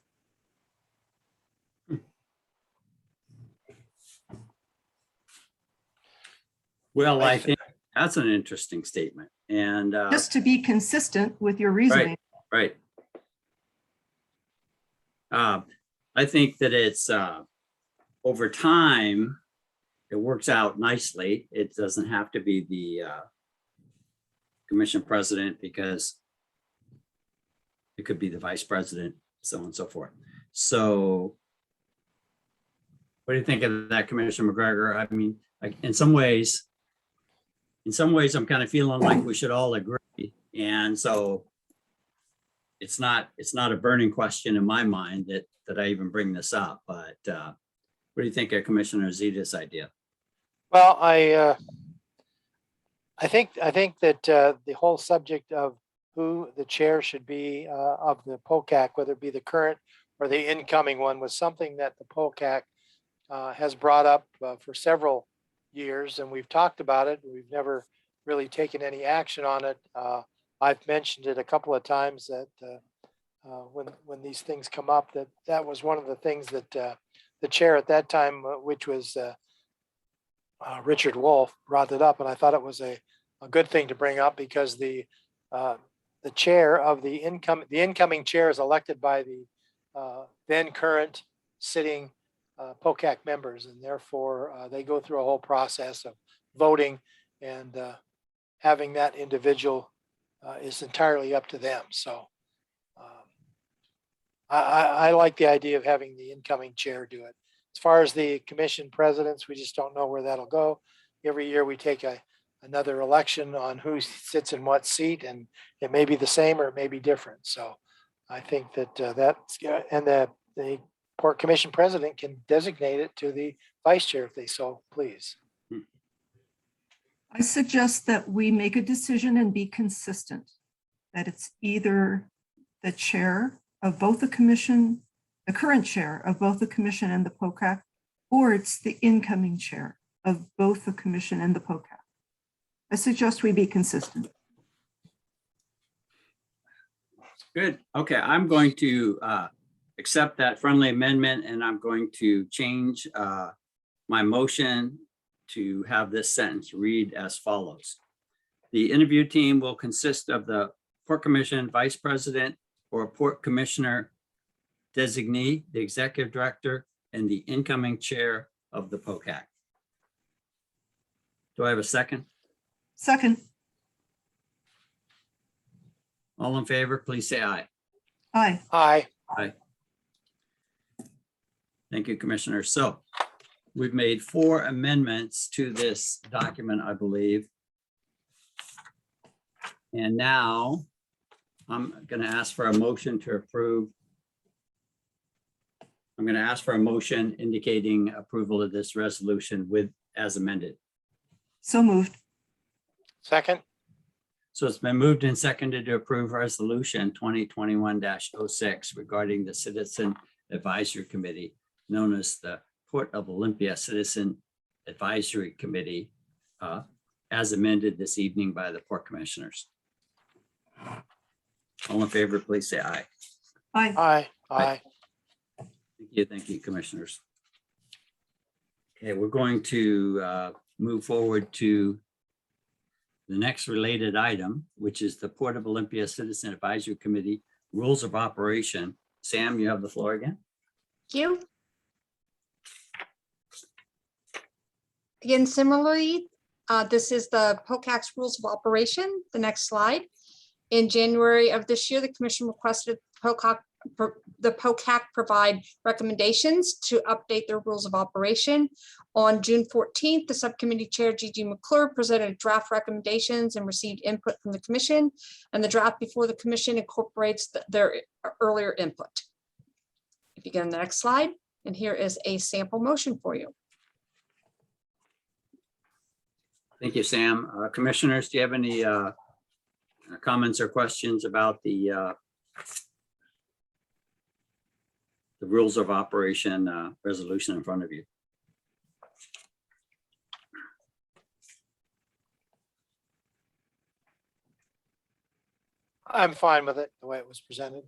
Speaker 1: Well, I think that's an interesting statement. And
Speaker 3: Just to be consistent with your reasoning.
Speaker 1: right. I think that it's over time, it works out nicely. It doesn't have to be the commission president, because it could be the vice president, so on and so forth. So what do you think of that, Commissioner McGregor? I mean, in some ways, I'm kind of feeling like we should all agree. And so it's not a burning question in my mind that I even bring this up, but what do you think of Commissioner Zeta's idea?
Speaker 4: Well, I think that the whole subject of who the chair should be of the POCAC, whether it be the current or the incoming one, was something that the POCAC has brought up for several years, and we've talked about it. We've never really taken any action on it. I've mentioned it a couple of times that when these things come up, that was one of the things that the chair at that time, which was Richard Wolf, brought it up, and I thought it was a good thing to bring up, because the chair of the incoming chair is elected by the then current sitting POCAC members, and therefore they go through a whole process of voting, and having that individual is entirely up to them. So I like the idea of having the incoming chair do it. As far as the commission presidents, we just don't know where that'll go. Every year we take another election on who sits in what seat, and it may be the same or it may be different. So I think that and the Port Commission president can designate it to the vice chair if they so please.
Speaker 3: I suggest that we make a decision and be consistent, that it's either the chair of both the commission, the current chair of both the commission and the POCAC, or it's the incoming chair of both the commission and the POCAC. I suggest we be consistent.
Speaker 1: Good. Okay, I'm going to accept that friendly amendment, and I'm going to change my motion to have this sentence read as follows. The interview team will consist of the Port Commission Vice President or Port Commissioner designee, the Executive Director, and the incoming chair of the POCAC. Do I have a second?
Speaker 3: Second.
Speaker 1: All in favor, please say aye.
Speaker 3: Aye.
Speaker 4: Aye.
Speaker 1: Aye. Thank you, Commissioner. So we've made 4 amendments to this document, I believe. And now I'm going to ask for a motion to approve. I'm going to ask for a motion indicating approval of this resolution with as amended.
Speaker 3: So moved.
Speaker 4: Second.
Speaker 1: So it's been moved and seconded to approve resolution 2021-06 regarding the Citizen Advisory Committee, known as the Port of Olympia Citizen Advisory Committee, as amended this evening by the Port Commissioners. All in favor, please say aye.
Speaker 3: Aye.
Speaker 4: Aye. Aye.
Speaker 1: Thank you, Commissioners. Okay, we're going to move forward to the next related item, which is the Port of Olympia Citizen Advisory Committee Rules of Operation. Sam, you have the floor again.
Speaker 5: Thank you. Again, similarly, this is the POCAC's Rules of Operation. The next slide. In January of this year, the commission requested the POCAC provide recommendations to update their rules of operation. On June 14th, the subcommittee chair, Gigi McClure, presented draft recommendations and received input from the commission, and the draft before the commission incorporates their earlier input. If you go to the next slide, and here is a sample motion for you.
Speaker 1: Thank you, Sam. Commissioners, do you have any comments or questions about the rules of operation resolution in front of you?
Speaker 4: I'm fine with it, the way it was presented.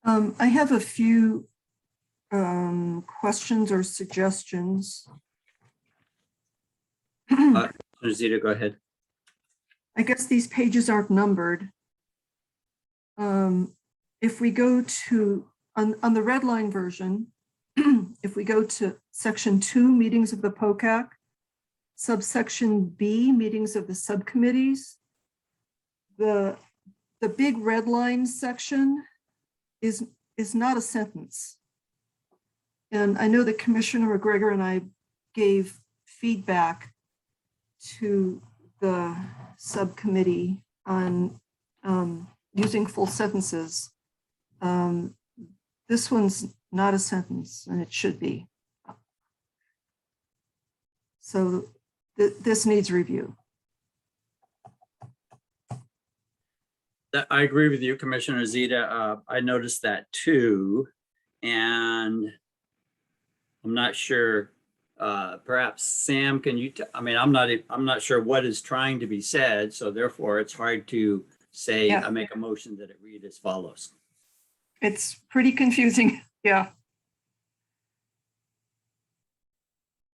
Speaker 3: I have a few questions or suggestions.
Speaker 1: Zita, go ahead.
Speaker 3: I guess these pages aren't numbered. If we go to, on the red line version, if we go to section 2, meetings of the POCAC, subsection B, meetings of the subcommittees, the big red line section is not a sentence. And I know that Commissioner McGregor and I gave feedback to the subcommittee on using full sentences. This one's not a sentence, and it should be. So this needs review.
Speaker 1: I agree with you, Commissioner Zita. I noticed that too, and I'm not sure. Perhaps Sam, can you? I'm not sure what is trying to be said, so therefore it's hard to say.
Speaker 3: Yeah.
Speaker 1: I make a motion that it read as follows.
Speaker 3: It's pretty confusing. Yeah.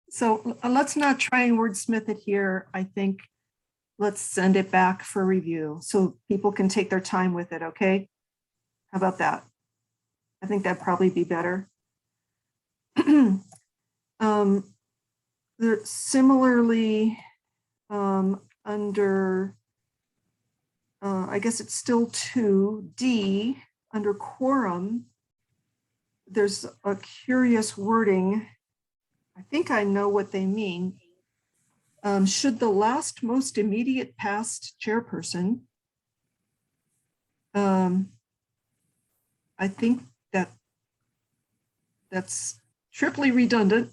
Speaker 3: So let's not try and wordsmith it here. I think let's send it back for review so people can take their time with it. Okay. How about that? I think that'd probably be better. Similarly, under, I guess it's still 2D, under quorum, there's a curious wording. I think I know what they mean. Should the last most immediate past chairperson, I think that's triply redundant.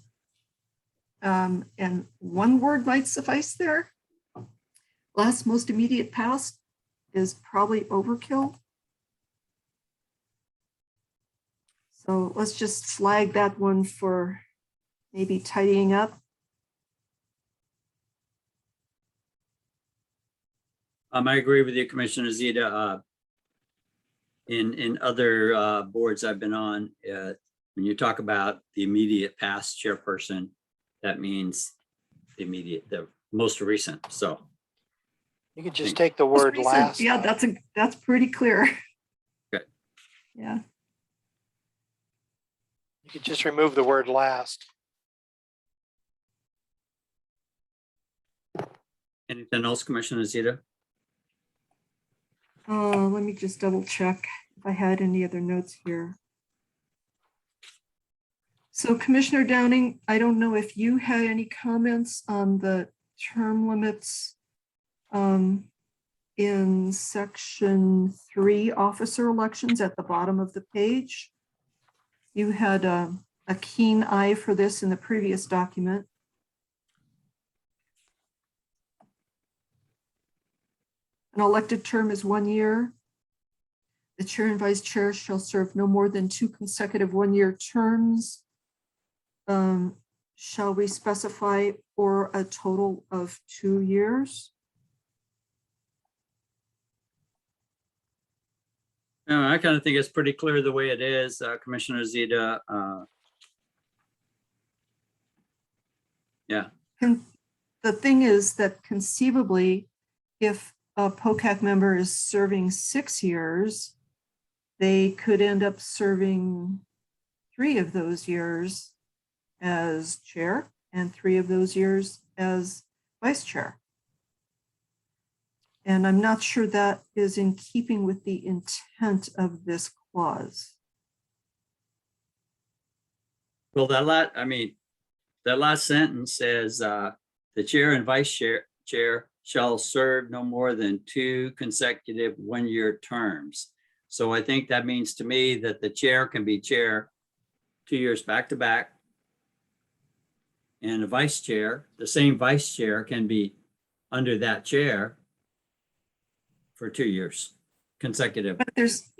Speaker 3: And one word might suffice there. Last most immediate past is probably overkill. So let's just flag that one for maybe tidying up.
Speaker 1: I agree with you, Commissioner Zita. In other boards I've been on, when you talk about the immediate past chairperson, that means the most recent. So
Speaker 4: You could just take the word
Speaker 3: Recent,
Speaker 4: last.
Speaker 3: yeah, that's pretty clear.
Speaker 1: Good.
Speaker 3: Yeah.
Speaker 4: You could just remove the word last.
Speaker 1: anything else, Commissioner Zita?
Speaker 3: Let me just double check if I had any other notes here. So Commissioner Downing, I don't know if you had any comments on the term limits in section 3, officer elections at the bottom of the page. You had a keen eye for this in the previous document. An elected term is 1 year. The chair and vice chair shall serve no more than 2 consecutive one-year terms. Shall we specify for a total of 2 years?
Speaker 1: I kind of think it's pretty clear the way it is, Commissioner Zita. Yeah.
Speaker 3: And the thing is that conceivably, if a POCAC member is serving 6 years, they could end up serving 3 of those years as chair and 3 of those years as vice chair. And I'm not sure that is in keeping with the intent of this clause.
Speaker 1: Well, that last sentence says the chair and vice chair shall serve no more than 2 consecutive one-year terms. So I think that means to me that the chair can be chair 2 years back to back. And a vice chair, the same vice chair can be under that chair for 2 years consecutive.
Speaker 3: But there's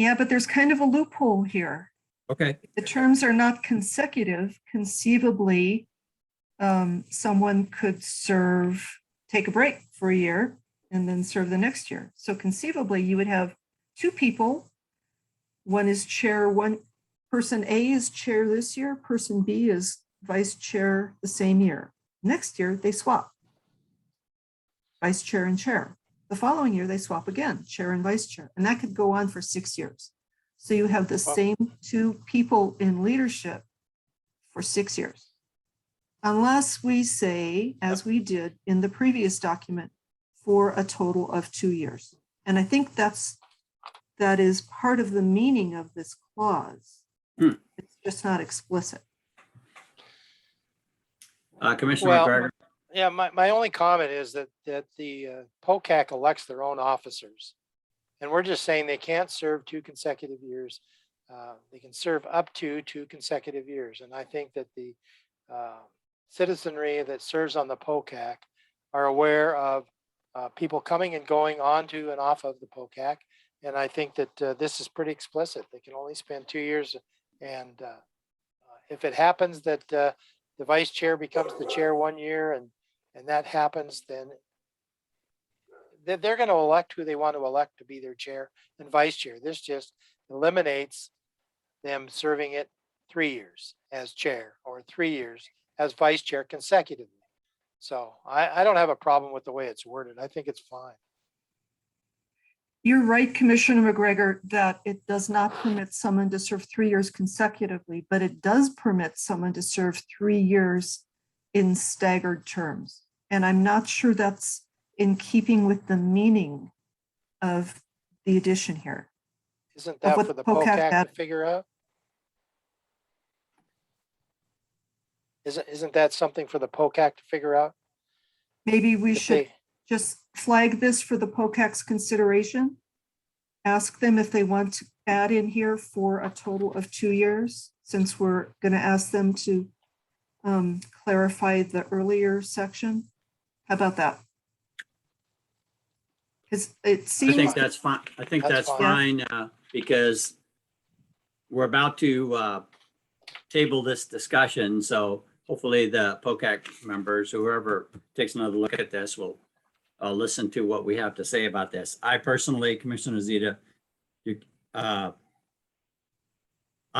Speaker 3: kind of a loophole here.
Speaker 1: Okay.
Speaker 3: If the terms are not consecutive, conceivably, someone could take a break for a year and then serve the next year. So conceivably, you would have two people. One is chair, one person A is chair this year, person B is vice chair the same year. Next year, they swap. Vice chair and chair. The following year, they swap again, chair and vice chair. And that could go on for 6 years. So you have the same two people in leadership for 6 years. Unless we say, as we did in the previous document, for a total of 2 years. And I think that is part of the meaning of this clause. It's just not explicit.
Speaker 1: Commissioner
Speaker 4: Well,
Speaker 1: McGregor.
Speaker 4: Yeah, my only comment is that the POCAC elects their own officers. And we're just saying they can't serve 2 consecutive years. They can serve up to 2 consecutive years. And I think that the citizenry that serves on the POCAC are aware of people coming and going onto and off of the POCAC. And I think that this is pretty explicit. They can only spend 2 years. And if it happens that the vice chair becomes the chair 1 year and that happens, then they're going to elect who they want to elect to be their chair and vice chair. This just eliminates them serving it 3 years as chair or 3 years as vice chair consecutively. So I don't have a problem with the way it's worded. I think it's fine.
Speaker 3: You're right, Commissioner McGregor, that it does not permit someone to serve 3 years consecutively, but it does permit someone to serve 3 years in staggered terms. And I'm not sure that's in keeping with the meaning of the addition here.
Speaker 4: Isn't that
Speaker 3: what
Speaker 4: for the
Speaker 3: POCAC
Speaker 4: POCAC
Speaker 3: had.
Speaker 4: to figure out? Isn't that something for the POCAC to figure out?
Speaker 3: Maybe we
Speaker 4: If
Speaker 3: should
Speaker 4: they-
Speaker 3: just flag this for the POCAC's consideration. Ask them if they want to add in here for a total of 2 years, since we're going to ask them to clarify the earlier section. How about that? Because it
Speaker 1: I
Speaker 3: seems.
Speaker 1: think that's fine. I think
Speaker 4: That's
Speaker 1: that's
Speaker 4: fine.
Speaker 1: fine because we're about to table this discussion. So hopefully the POCAC members, whoever takes another look at this, will listen to what we have to say about this. I personally, Commissioner Zeta, I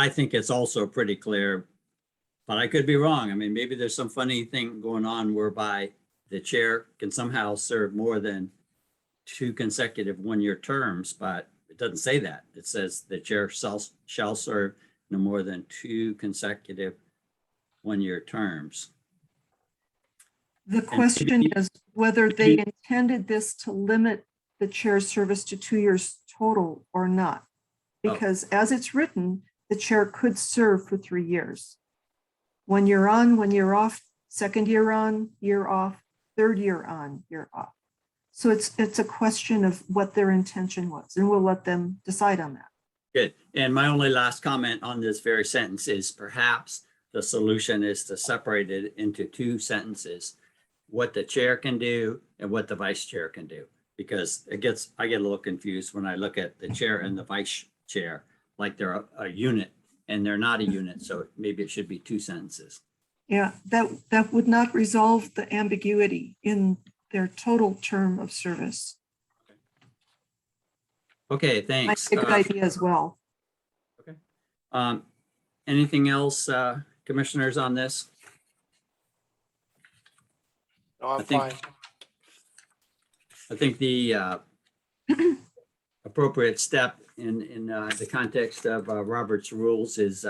Speaker 1: think it's also pretty clear, but I could be wrong. I mean, maybe there's some funny thing going on whereby the chair can somehow serve more than 2 consecutive 1-year terms, but it doesn't say that. It says the chair shall serve no more than 2 consecutive 1-year terms.
Speaker 3: The question is whether they intended this to limit the chair's service to 2 years total or not. Because as it's written, the chair could serve for 3 years. 1 year on, 1 year off, second year on, year off, third year on, year off. So it's a question of what their intention was, and we'll let them decide on that.
Speaker 1: Good. And my only last comment on this very sentence is perhaps the solution is to separate it into 2 sentences, what the chair can do and what the vice chair can do. Because I get a little confused when I look at the chair and the vice chair, like they're a unit, and they're not a unit. So maybe it should be 2 sentences.
Speaker 3: Yeah, that would not resolve the ambiguity in their total term of service.
Speaker 1: Okay,
Speaker 3: Might
Speaker 1: thanks.
Speaker 3: be a good idea as well.
Speaker 1: Anything else, commissioners, on this?
Speaker 4: No, I'm
Speaker 1: I think-
Speaker 4: fine.
Speaker 1: I think the appropriate step in the context of Robert's rules is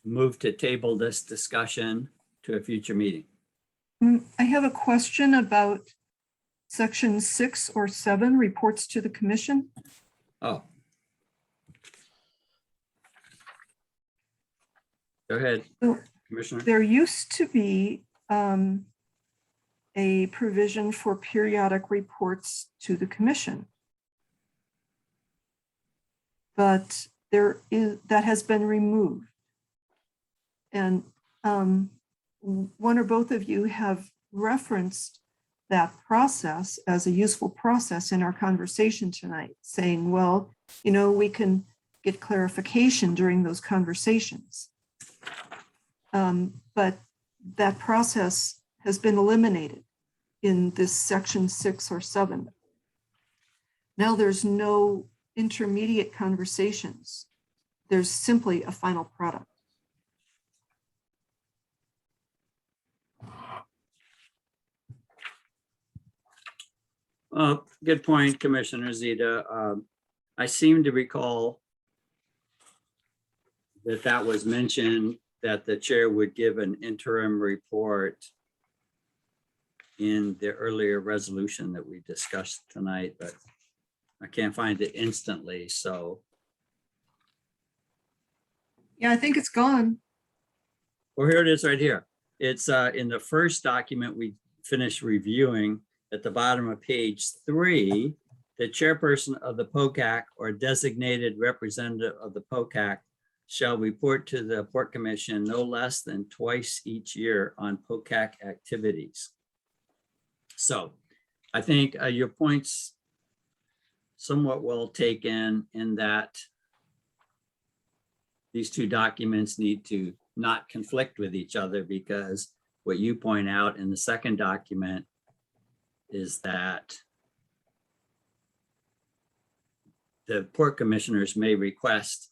Speaker 1: move to table this discussion to a future meeting.
Speaker 3: I have a question about section 6 or 7, reports to the commission.
Speaker 1: Oh. Go ahead,
Speaker 3: So
Speaker 1: Commissioner.
Speaker 3: there used to be a provision for periodic reports to the commission. But that has been removed. And one or both of you have referenced that process as a useful process in our conversation tonight, saying, well, we can get clarification during those conversations. But that process has been eliminated. in this section 6 or 7. Now there's no intermediate conversations. There's simply a final product.
Speaker 1: Good point, Commissioner Zeta. I seem to recall that was mentioned, that the chair would give an interim report in the earlier resolution that we discussed tonight, but I can't find it instantly, so.
Speaker 3: Yeah, I think it's gone.
Speaker 1: Well, here it is right here. It's in the first document we finished reviewing at the bottom of page 3, the chairperson of the POCAC or designated representative of the POCAC shall report to the Port Commission no less than twice each year on POCAC activities. So I think your point's somewhat well taken in that these two documents need to not conflict with each other, because what you point out in the second document is that the port commissioners may request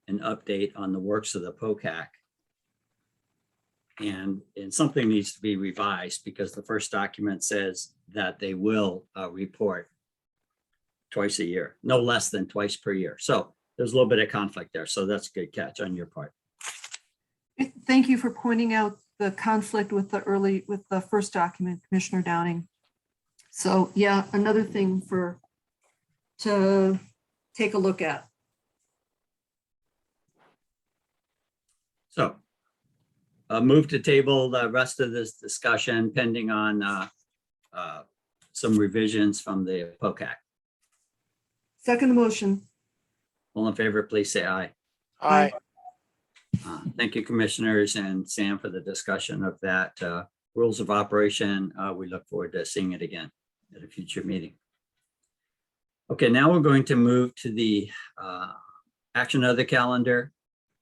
Speaker 1: an update on the works of the POCAC. And something needs to be revised, because the first document says that they will report twice a year, no less than twice per year. So there's a little bit of conflict there. So that's a good catch on your part.
Speaker 3: Thank you for pointing out the conflict with the first document, Commissioner Downing. So yeah, another thing to take a look at.
Speaker 1: So move to table the rest of this discussion pending on some revisions from the POCAC.
Speaker 3: Second motion.
Speaker 1: All in favor, please say aye.
Speaker 4: Aye.
Speaker 1: Thank you, commissioners, and Sam for the discussion of that rules of operation. We look forward to seeing it again at a future meeting. Okay, now we're going to move to the action of the calendar.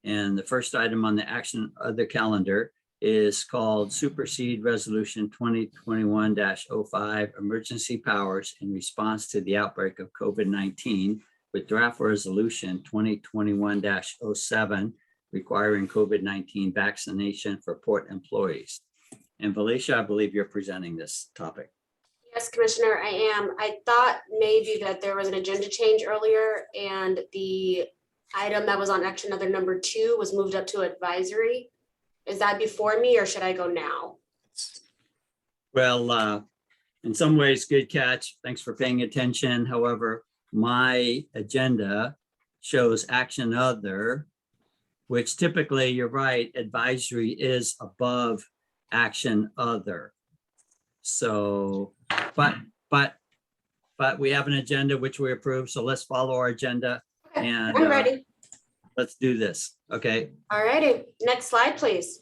Speaker 1: And the first item on the action of the calendar is called Supersede Resolution 2021-05 Emergency Powers in Response to the Outbreak of COVID-19 with Draft Resolution 2021-07 requiring COVID-19 vaccination for port employees. And Felicia, I believe you're presenting this topic.
Speaker 2: Yes, Commissioner, I am. I thought maybe that there was an agenda change earlier and the item that was on action other number 2 was moved up to advisory. Is that before me or should I go now?
Speaker 1: Well, in some ways, good catch. Thanks for paying attention. However, my agenda shows action other, which typically, you're right, advisory is above action other. So, but we have an agenda which we approve. So let's follow our agenda.
Speaker 2: Okay,
Speaker 1: And
Speaker 2: I'm ready.
Speaker 1: Let's do this. Okay.
Speaker 2: All righty. Next slide, please.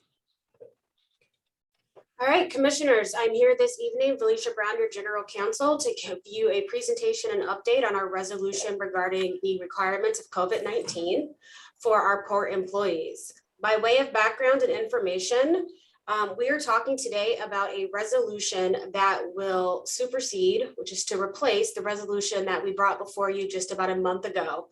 Speaker 2: All right, commissioners, I'm here this evening, Felicia Brown, your general counsel, to give you a presentation and update on our resolution regarding the requirements of COVID-19 for our port employees. By way of background and information, we are talking today about a resolution that will supersede, which is to replace the resolution that we brought before you just about a month ago.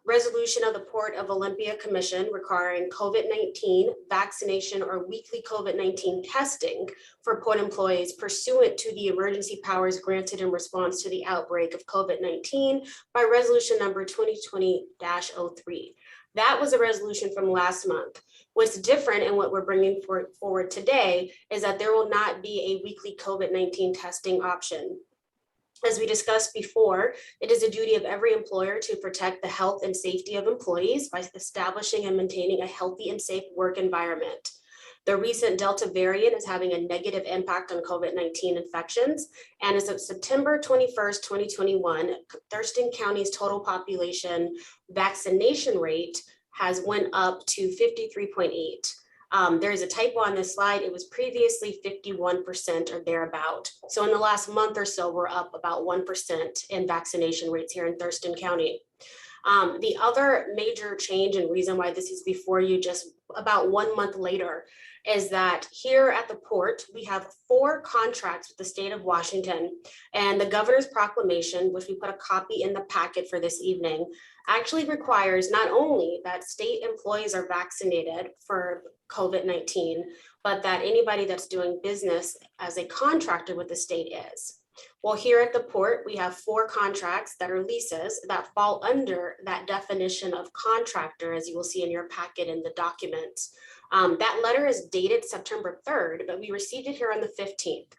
Speaker 2: Resolution of the Port of Olympia Commission requiring COVID-19 vaccination or weekly COVID-19 testing for port employees pursuant to the emergency powers granted in response to the outbreak of COVID-19 by resolution number 2020-03. That was a resolution from last month. What's different and what we're bringing forward today is that there will not be a weekly COVID-19 testing option. As we discussed before, it is a duty of every employer to protect the health and safety of employees by establishing and maintaining a healthy and safe work environment. The recent Delta variant is having a negative impact on COVID-19 infections. And as of September 21st, 2021, Thurston County's total population vaccination rate has went up to 53.8. There is a typo on this slide. It was previously 51% or thereabout. So in the last month or so, we're up about 1% in vaccination rates here in Thurston County. The other major change and reason why this is before you just about 1 month later is that here at the port, we have 4 contracts with the state of Washington, and the governor's proclamation, which we put a copy in the packet for this evening, actually requires not only that state employees are vaccinated for COVID-19, but that anybody that's doing business as a contractor with the state is. Well, here at the port, we have 4 contracts that are leases that fall under that definition of contractor, as you will see in your packet in the documents. That letter is dated September 3rd, but we received it here on the 15th.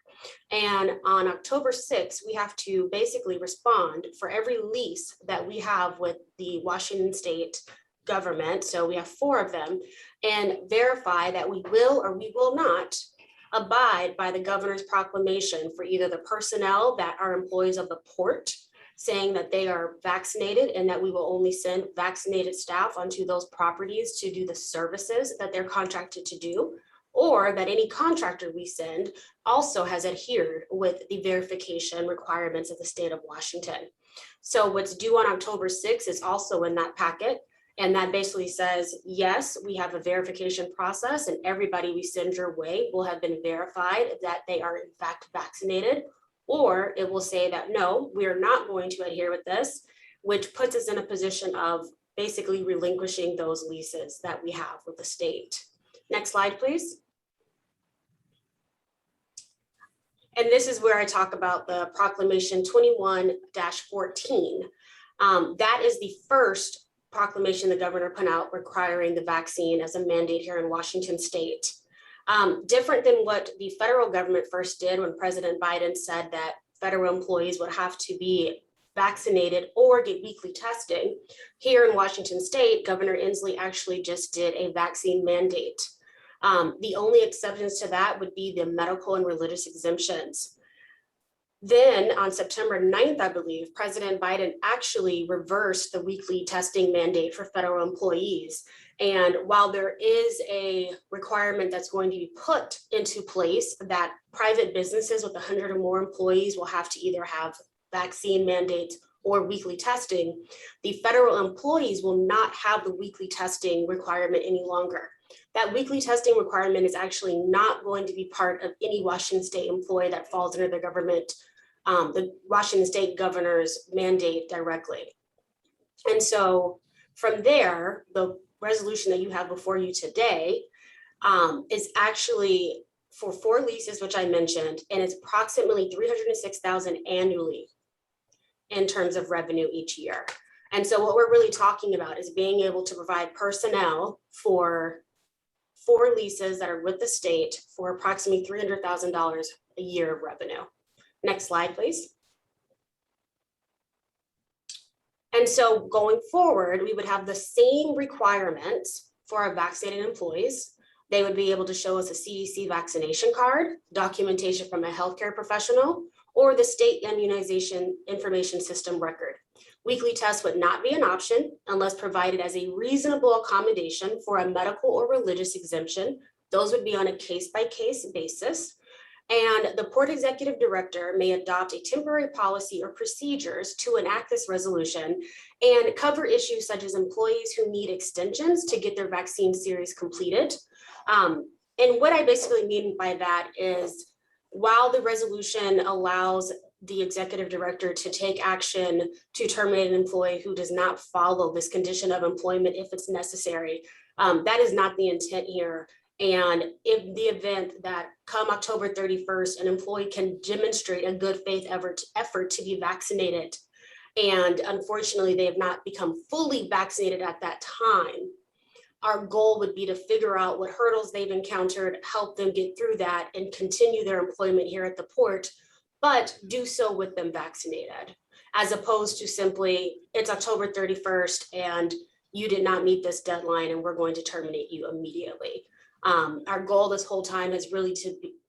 Speaker 2: And on October 6th, we have to basically respond for every lease that we have with the Washington state government. So we have 4 of them, and verify that we will or we will not abide by the governor's proclamation for either the personnel that are employees of the port, saying that they are vaccinated and that we will only send vaccinated staff onto those properties to do the services that they're contracted to do, or that any contractor we send also has adhered with the verification requirements of the state of Washington. So what's due on October 6th is also in that packet. And that basically says, yes, we have a verification process and everybody we send your way will have been verified that they are in fact vaccinated, or it will say that, no, we are not going to adhere with this, which puts us in a position of basically relinquishing those leases that we have with the state. Next slide, please. And this is where I talk about the proclamation 21-14. That is the first proclamation the governor put out requiring the vaccine as a mandate here in Washington state. Different than what the federal government first did when President Biden said that federal employees would have to be vaccinated or get weekly testing. Here in Washington state, Governor Inslee actually just did a vaccine mandate. The only exceptions to that would be the medical and religious exemptions. Then on September 9th, I believe, President Biden actually reversed the weekly testing mandate for federal employees. And while there is a requirement that's going to be put into place that private businesses with 100 or more employees will have to either have vaccine mandates or weekly testing, the federal employees will not have the weekly testing requirement any longer. That weekly testing requirement is actually not going to be part of any Washington state employee that falls under the government, the Washington state governor's mandate directly. And so from there, the resolution that you have before you today is actually for 4 leases, which I mentioned, and it's approximately $306,000 annually in terms of revenue each year. And so what we're really talking about is being able to provide personnel for 4 leases that are with the state for approximately $300,000 a year of revenue. Next slide, please. And so going forward, we would have the same requirements for our vaccinated employees. They would be able to show us a CDC vaccination card, documentation from a healthcare professional, or the state immunization information system record. Weekly tests would not be an option unless provided as a reasonable accommodation for a medical or religious exemption. Those would be on a case-by-case basis. And the Port Executive Director may adopt a temporary policy or procedures to enact this resolution and cover issues such as employees who need extensions to get their vaccine series completed. And what I basically mean by that is, while the resolution allows the executive director to take action to terminate an employee who does not follow this condition of employment if it's necessary, that is not the intent here. And in the event that come October 31st, an employee can demonstrate a good faith effort to be vaccinated, and unfortunately they have not become fully vaccinated at that time, our goal would be to figure out what hurdles they've encountered, help them get through that, and continue their employment here at the port, but do so with them vaccinated, as opposed to simply, it's October 31st and you did not meet this deadline and we're going to terminate you immediately. Our goal this whole time has really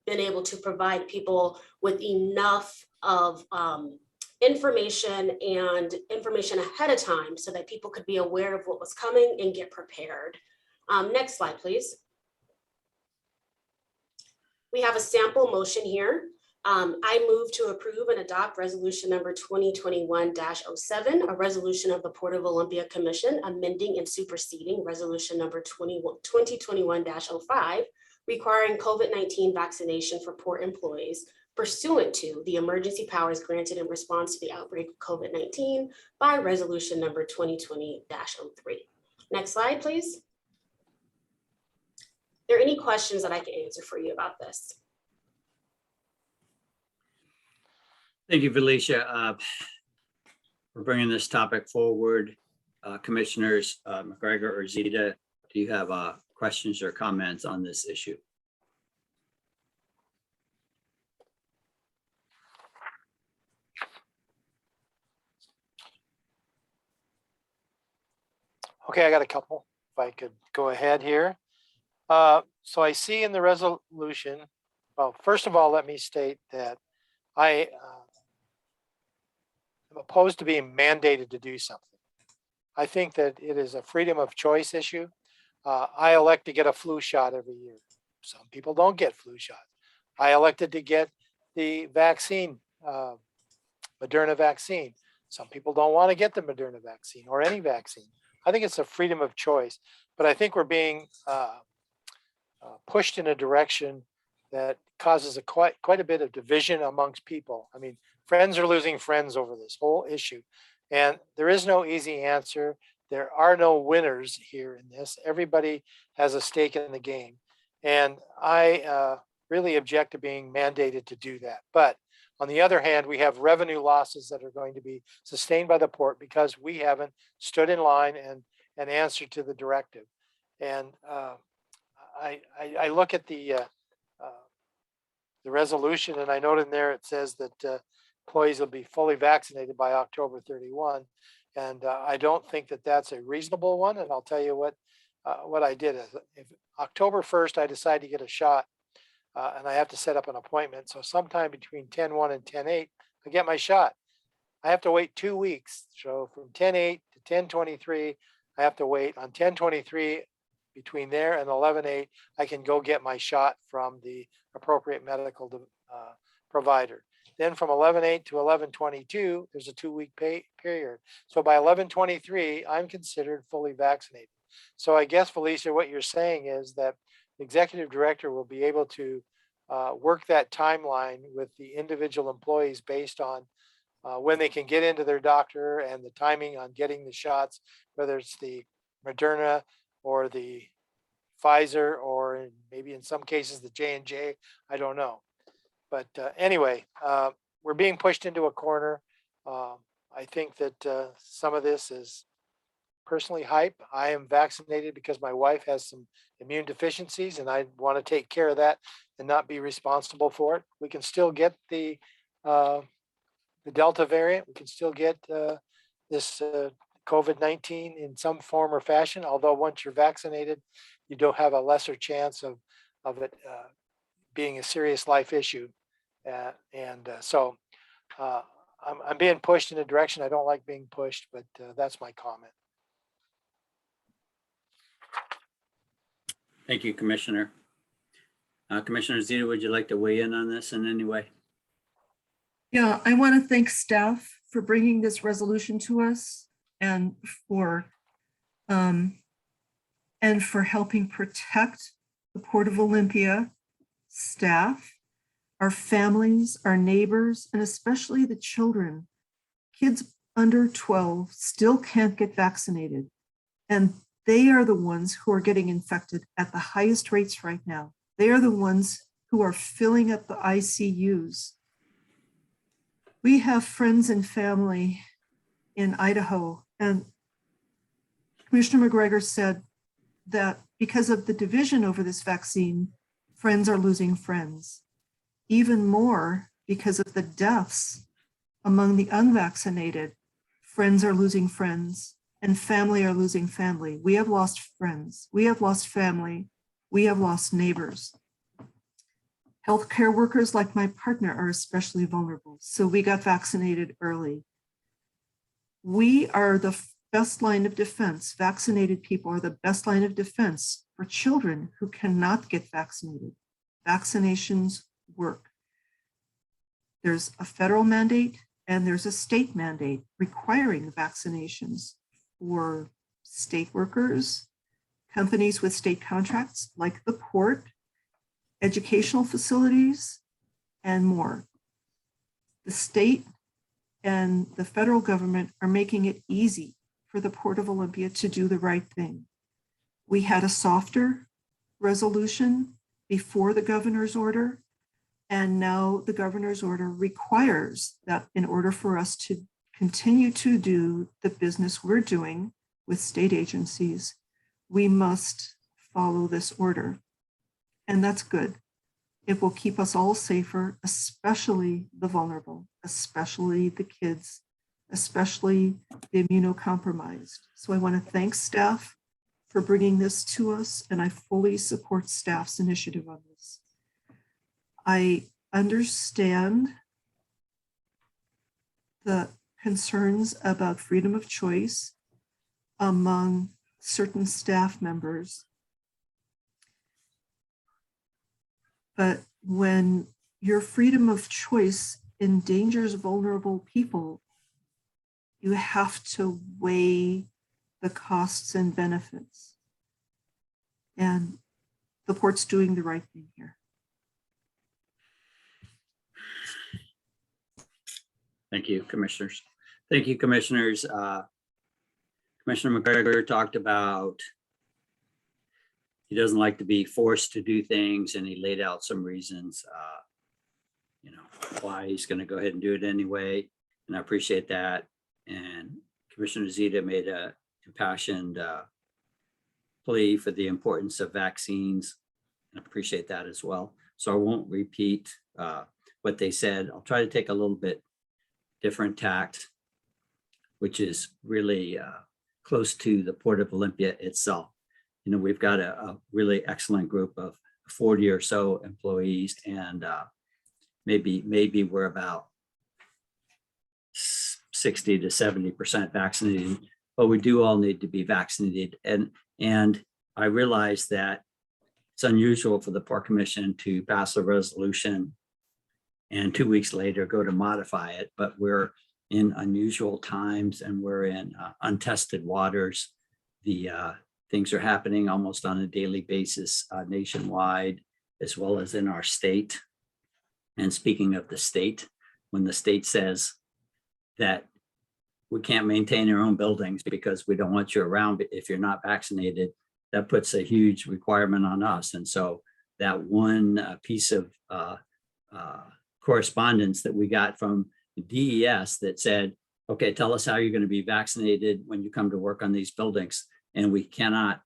Speaker 2: been able to provide people with enough of information ahead of time so that people could be aware of what was coming and get prepared. Next slide, please. We have a sample motion here I move to approve and adopt resolution number 2021-07, a resolution of the Port of Olympia Commission amending and superseding resolution number 2021-05, requiring COVID-19 vaccination for port employees pursuant to the emergency powers granted in response to the outbreak of COVID-19 by resolution number 2020-03. Next slide, please. Are there any questions that I can answer for you about this?
Speaker 1: Thank you, Felicia, for bringing this topic forward. Commissioners McGregor or Zeta, do you have questions or comments on this issue?
Speaker 4: Okay, I got a couple, if I could go ahead here. So I see in the resolution, well, first of all, let me state that I am opposed to being mandated to do something. I think that it is a freedom of choice issue. I elect to get a flu shot every year. Some people don't get flu shots. I elected to get the vaccine, Moderna vaccine. Some people don't want to get the Moderna vaccine or any vaccine. I think it's a freedom of choice, but I think we're being pushed in a direction that causes quite a bit of division amongst people. I mean, friends are losing friends over this whole issue, and there is no easy answer. There are no winners here in this. Everybody has a stake in the game, and I really object to being mandated to do that. But on the other hand, we have revenue losses that are going to be sustained by the port because we haven't stood in line and answered to the directive. And I look at the resolution, and I note in there it says that employees will be fully vaccinated by October 31. And I don't think that that's a reasonable one. And I'll tell you what I did. If October 1st, I decide to get a shot, and I have to set up an appointment. So sometime between 10/1 and 10/8, I get my shot. I have to wait 2 weeks. So from 10/8 to 10/23, I have to wait. On 10/23, between there and 11/8, I can go get my shot from the appropriate medical provider. Then from 11/8 to 11/22, there's a 2-week pay period. So by 11/23, I'm considered fully vaccinated. So I guess, Felicia, what you're saying is that the executive director will be able to work that timeline with the individual employees based on when they can get into their doctor and the timing on getting the shots, whether it's the Moderna or the Pfizer, or maybe in some cases the J&J, I don't know. But anyway, we're being pushed into a corner. I think that some of this is personally hype. I am vaccinated because my wife has some immune deficiencies, and I want to take care of that and not be responsible for it. We can still get the Delta variant. We can still get this COVID-19 in some form or fashion, although once you're vaccinated, you don't have a lesser chance of it being a serious life issue. So I'm being pushed in a direction I don't like being pushed, but that's my comment.
Speaker 1: Thank you, Commissioner. Commissioner Zeta, would you like to weigh in on this in any way?
Speaker 3: Yeah, I want to thank staff for bringing this resolution to us and for helping protect the Port of Olympia staff, our families, our neighbors, and especially the children. Kids under 12 still can't get vaccinated, and they are the ones who are getting infected at the highest rates right now. They are the ones who are filling up the ICUs. We have friends and family in Idaho, and Commissioner McGregor said that because of the division over this vaccine, friends are losing friends. Even more, because of the deaths among the unvaccinated, friends are losing friends and family are losing family. We have lost friends, we have lost family, we have lost neighbors. Healthcare workers like my partner are especially vulnerable, so we got vaccinated early. We are the best line of defense. Vaccinated people are the best line of defense for children who cannot get vaccinated. Vaccinations work. There's a federal mandate and there's a state mandate requiring vaccinations for state workers, companies with state contracts like the port, educational facilities, and more. The state and the federal government are making it easy for the Port of Olympia to do the right thing. We had a softer resolution before the governor's order, and now the governor's order requires that in order for us to continue to do the business we're doing with state agencies, we must follow this order. And that's good. It will keep us all safer, especially the vulnerable, especially the kids, especially the immunocompromised. So I want to thank staff for bringing this to us, and I fully support staff's initiative on this. I understand the concerns about freedom of choice among certain staff members. But when your freedom of choice endangers vulnerable people, you have to weigh the costs and benefits. And the port's doing the right thing here.
Speaker 1: Thank you, commissioners. Thank you, commissioners. Commissioner McGregor talked about he doesn't like to be forced to do things, and he laid out some reasons, why he's going to go ahead and do it anyway. And I appreciate that. And Commissioner Zita made a impassioned plea for the importance of vaccines. I appreciate that as well. So I won't repeat what they said. I'll try to take a little bit different tact, which is really close to the Port of Olympia itself. We've got a really excellent group of 40 or so employees, and maybe we're about 60 to 70% vaccinated, but we do all need to be vaccinated. And I realize that it's unusual for the Port Commission to pass a resolution and 2 weeks later go to modify it, but we're in unusual times and we're in untested waters. The things are happening almost on a daily basis nationwide, as well as in our state. And speaking of the state, when the state says that we can't maintain our own buildings because we don't want you around if you're not vaccinated, that puts a huge requirement on us. And so that one piece of correspondence that we got from DES that said, okay, tell us how you're going to be vaccinated when you come to work on these buildings. And we cannot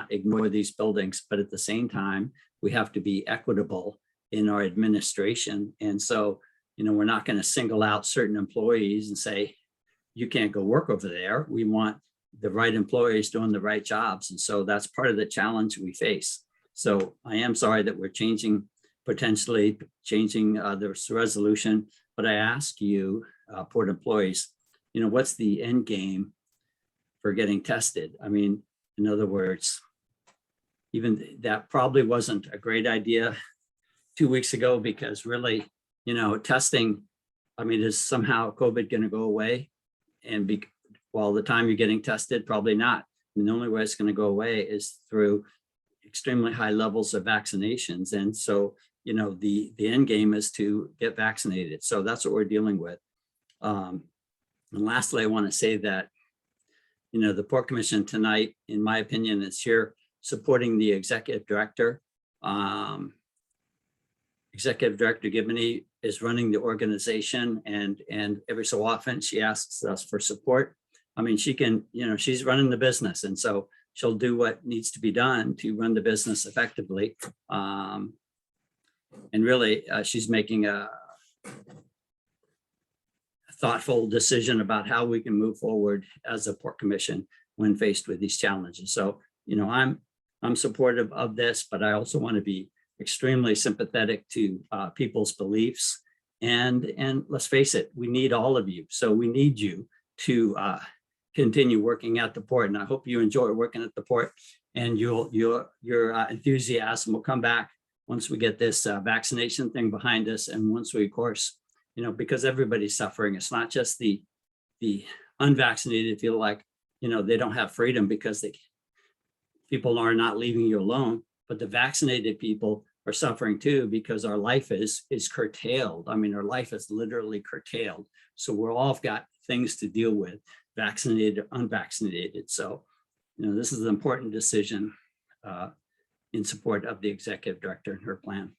Speaker 1: ignore these buildings, but at the same time, we have to be equitable in our administration. And so, we're not going to single out certain employees and say, you can't go work over there. We want the right employees doing the right jobs. And so that's part of the challenge we face. So I am sorry that we're potentially changing this resolution, but I ask you, port employees, what's the end game for getting tested? I mean, in other words, even that probably wasn't a great idea 2 weeks ago, because really, testing, is somehow COVID going to go away? And while the time you're getting tested, probably not. And the only way it's going to go away is through extremely high levels of vaccinations. And so, the end game is to get vaccinated. So that's what we're dealing with. And lastly, I want to say that, the Port Commission tonight, in my opinion, is here supporting the executive director. Executive Director Gibney is running the organization, and every so often she asks us for support. She can, she's running the business, and so she'll do what needs to be done to run the business effectively. And really, she's making a thoughtful decision about how we can move forward as a Port Commission when faced with these challenges. So, I'm supportive of this, but I also want to be extremely sympathetic to people's beliefs. And let's face it, we need all of you. So we need you to continue working at the port. And I hope you enjoy working at the port, and your enthusiasm will come back once we get this vaccination thing behind us. And once we, of course, because everybody's suffering. It's not just the unvaccinated feel like, they don't have freedom because people are not leaving you alone, but the vaccinated people are suffering too because our life is curtailed. I mean, our life is literally curtailed. So we're all got things to deal with, vaccinated or unvaccinated. So, this is an important decision in support of the executive director and her plan.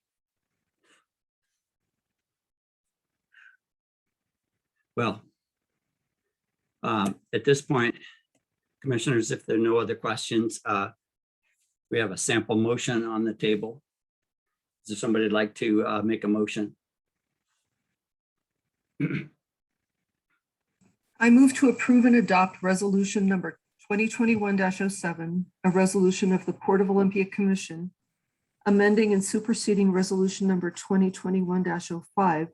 Speaker 1: Well, at this point, commissioners, if there are no other questions, we have a sample motion on the table. Does somebody like to make a motion?
Speaker 3: I move to approve and adopt resolution number 2021-07, a resolution of the Port of Olympia Commission, amending and superseding resolution number 2021-05,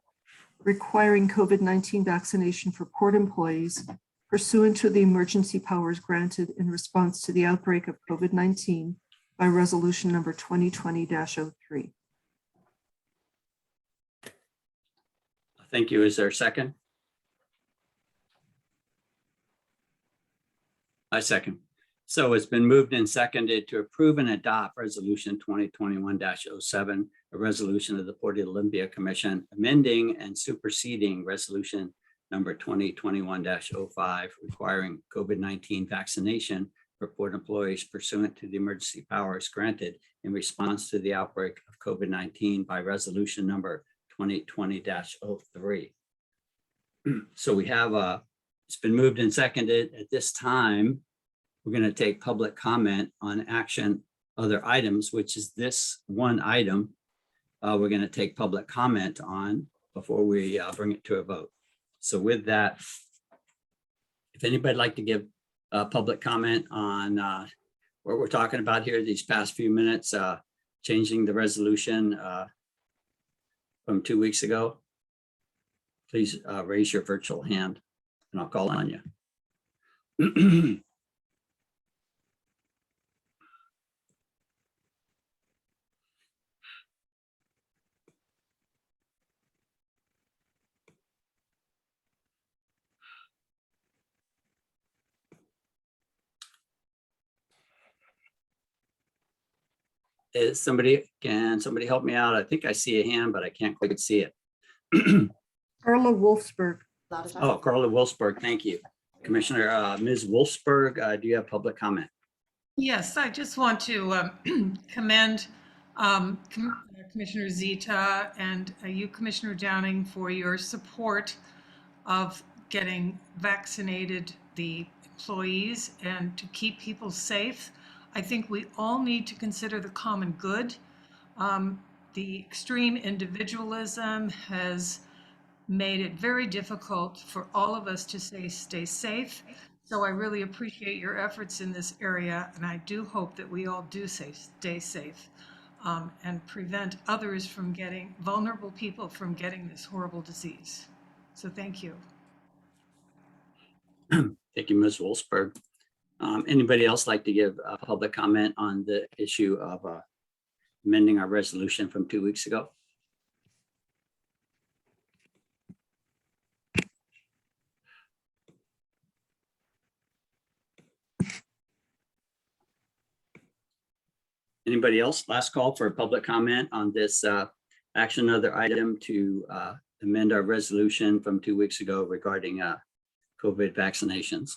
Speaker 3: requiring COVID-19 vaccination for port employees pursuant to the emergency powers granted in response to the outbreak of COVID-19 by resolution number 2020-03.
Speaker 1: Thank you. Is there a second? I second. So it's been moved and seconded to approve and adopt resolution 2021-07, a resolution of the Port of Olympia Commission amending and superseding resolution number 2021-05, requiring COVID-19 vaccination for port employees pursuant to the emergency powers granted in response to the outbreak of COVID-19 by resolution number 2020-03. So we have it's been moved and seconded. At this time, we're going to take public comment on action other items, which is this one item we're going to take public comment on before we bring it to a vote. So with that, if anybody would like to give public comment on what we're talking about here these past few minutes, changing the resolution from 2 weeks ago, please raise your virtual hand and I'll call on you. Can somebody help me out? I think I see a hand, but I can't quite see it.
Speaker 3: Carla Wolfsberg.
Speaker 1: Oh, Carla Wolfsberg, thank you. Commissioner, Ms. Wolfsberg, do you have public comment?
Speaker 6: Yes, I just want to commend Commissioner Zita and you, Commissioner Downing, for your support of getting vaccinated the employees and to keep people safe. I think we all need to consider the common good. The extreme individualism has made it very difficult for all of us to stay safe. So I really appreciate your efforts in this area, and I do hope that we all do stay safe and prevent others from getting, vulnerable people from getting this horrible disease. So thank you.
Speaker 1: Thank you, Ms. Wolfsberg. Anybody else like to give a public comment on the issue of amending our resolution from 2 weeks ago? Anybody else? Last call for a public comment on this action other item to amend our resolution from 2 weeks ago regarding COVID vaccinations.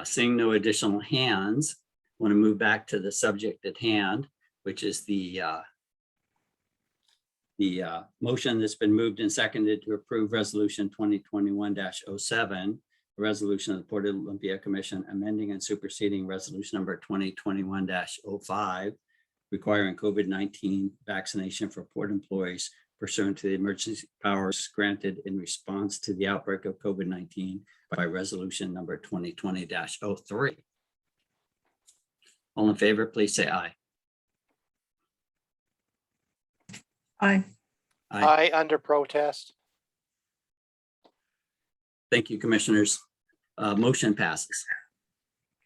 Speaker 1: Seeing no additional hands, I want to move back to the subject at hand, which is the motion that's been moved and seconded to approve resolution 2021-07, a resolution of the Port of Olympia Commission amending and superseding resolution number 2021-05, requiring COVID-19 vaccination for port employees pursuant to the emergency powers granted in response to the outbreak of COVID-19 by resolution number 2020-03. All in favor, please say aye.
Speaker 3: Aye.
Speaker 4: Aye, under protest.
Speaker 1: Thank you, commissioners. Motion passes.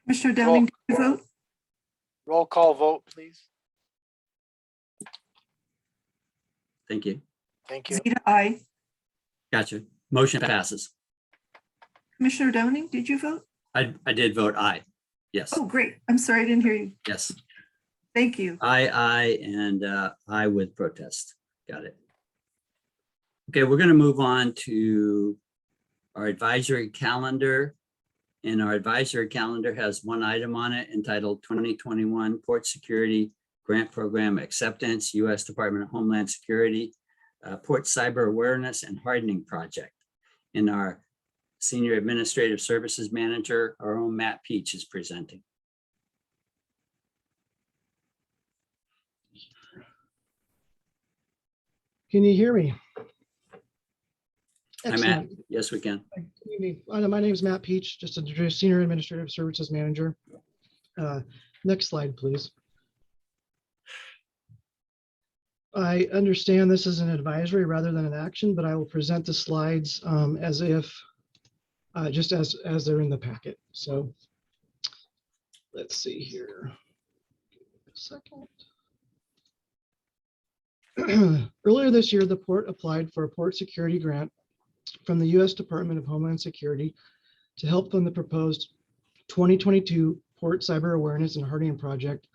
Speaker 3: Commissioner Downing, do you vote?
Speaker 4: Roll call vote, please.
Speaker 1: Thank you.
Speaker 4: Thank you.
Speaker 3: Zeta, aye.
Speaker 1: Gotcha. Motion passes.
Speaker 3: Commissioner Downing, did you vote?
Speaker 1: I did vote aye. Yes,
Speaker 3: Oh, great. I'm sorry, I didn't hear you.
Speaker 1: yes.
Speaker 3: Thank you.
Speaker 1: Aye, and I with protest. Got it. Okay, we're going to move on to our advisory calendar. And our advisory calendar has one item on it entitled 2021 Port Security Grant Program Acceptance, U.S. Department of Homeland Security, Port Cyber Awareness and Hardening Project. And our Senior Administrative Services Manager, our own Matt Peach, is presenting.
Speaker 7: Can you hear me?
Speaker 1: Hi, Matt.
Speaker 7: Excellent.
Speaker 1: Yes, we can.
Speaker 7: Good evening. My name is Matt Peach, just a Senior Administrative Services Manager. Next slide, please. I understand this is an advisory rather than an action, but I will present the slides as if, just as they're in the packet. So let's see here. Give me a second. Earlier this year, the port applied for a port security grant from the U.S. Department of Homeland Security to help fund the proposed 2022 Port Cyber Awareness and Hardening Project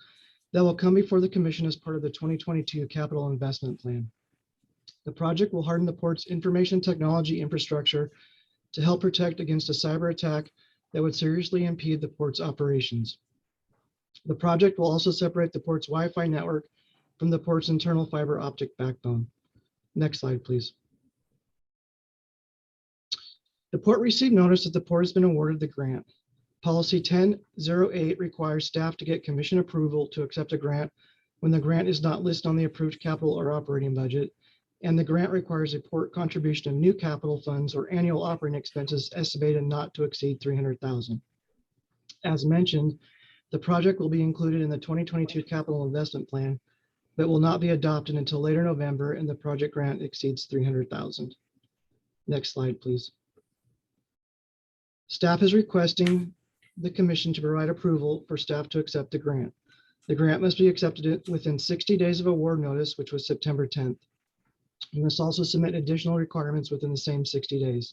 Speaker 7: that will come before the Commission as part of the 2022 Capital Investment Plan. The project will harden the port's information technology infrastructure to help protect against a cyber attack that would seriously impede the port's operations. The project will also separate the port's Wi-Fi network from the port's internal fiber optic backbone. Next slide, please. The port received notice that the port has been awarded the grant. Policy 1008 requires staff to get commission approval to accept a grant when the grant is not listed on the approved capital or operating budget, and the grant requires a port contribution of new capital funds or annual operating expenses estimated not to exceed $300,000. As mentioned, the project will be included in the 2022 Capital Investment Plan, but will not be adopted until later November, and the project grant exceeds $300,000. Next slide, please. Staff is requesting the Commission to provide approval for staff to accept the grant. The grant must be accepted within 60 days of award notice, which was September 10th. You must also submit additional requirements within the same 60 days.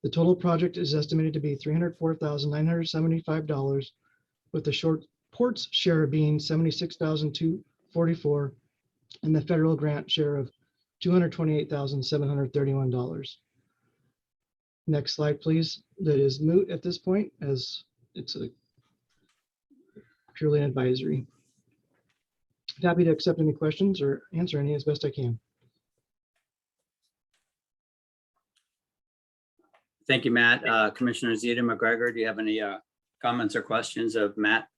Speaker 7: The total project is estimated to be $304,975, with the port's share being $76,244 and the federal grant share of $228,731. Next slide, please. That is moot at this point, as it's a purely an advisory. Happy to accept any questions or answer any as best I can.
Speaker 1: Thank you, Matt. Commissioner Zeta McGregor, do you have any comments or questions of Matt?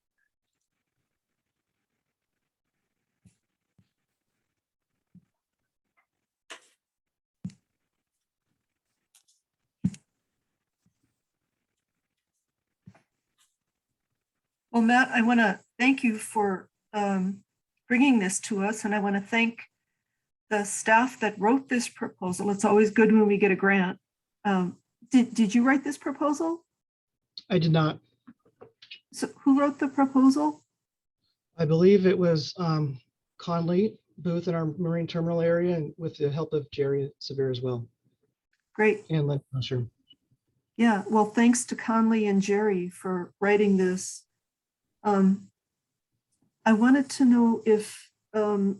Speaker 3: Well, Matt, I want to thank you for bringing this to us, and I want to thank the staff that wrote this proposal. It's always good when we get a grant. Did you write this proposal?
Speaker 7: I did not.
Speaker 3: So who wrote the proposal?
Speaker 7: I believe it was Conley Booth in our marine terminal area, and with the help of Jerry Severe as well.
Speaker 3: Great.
Speaker 7: And Lynn Usher.
Speaker 3: Yeah, well, thanks to Conley and Jerry for writing this. I wanted to know if the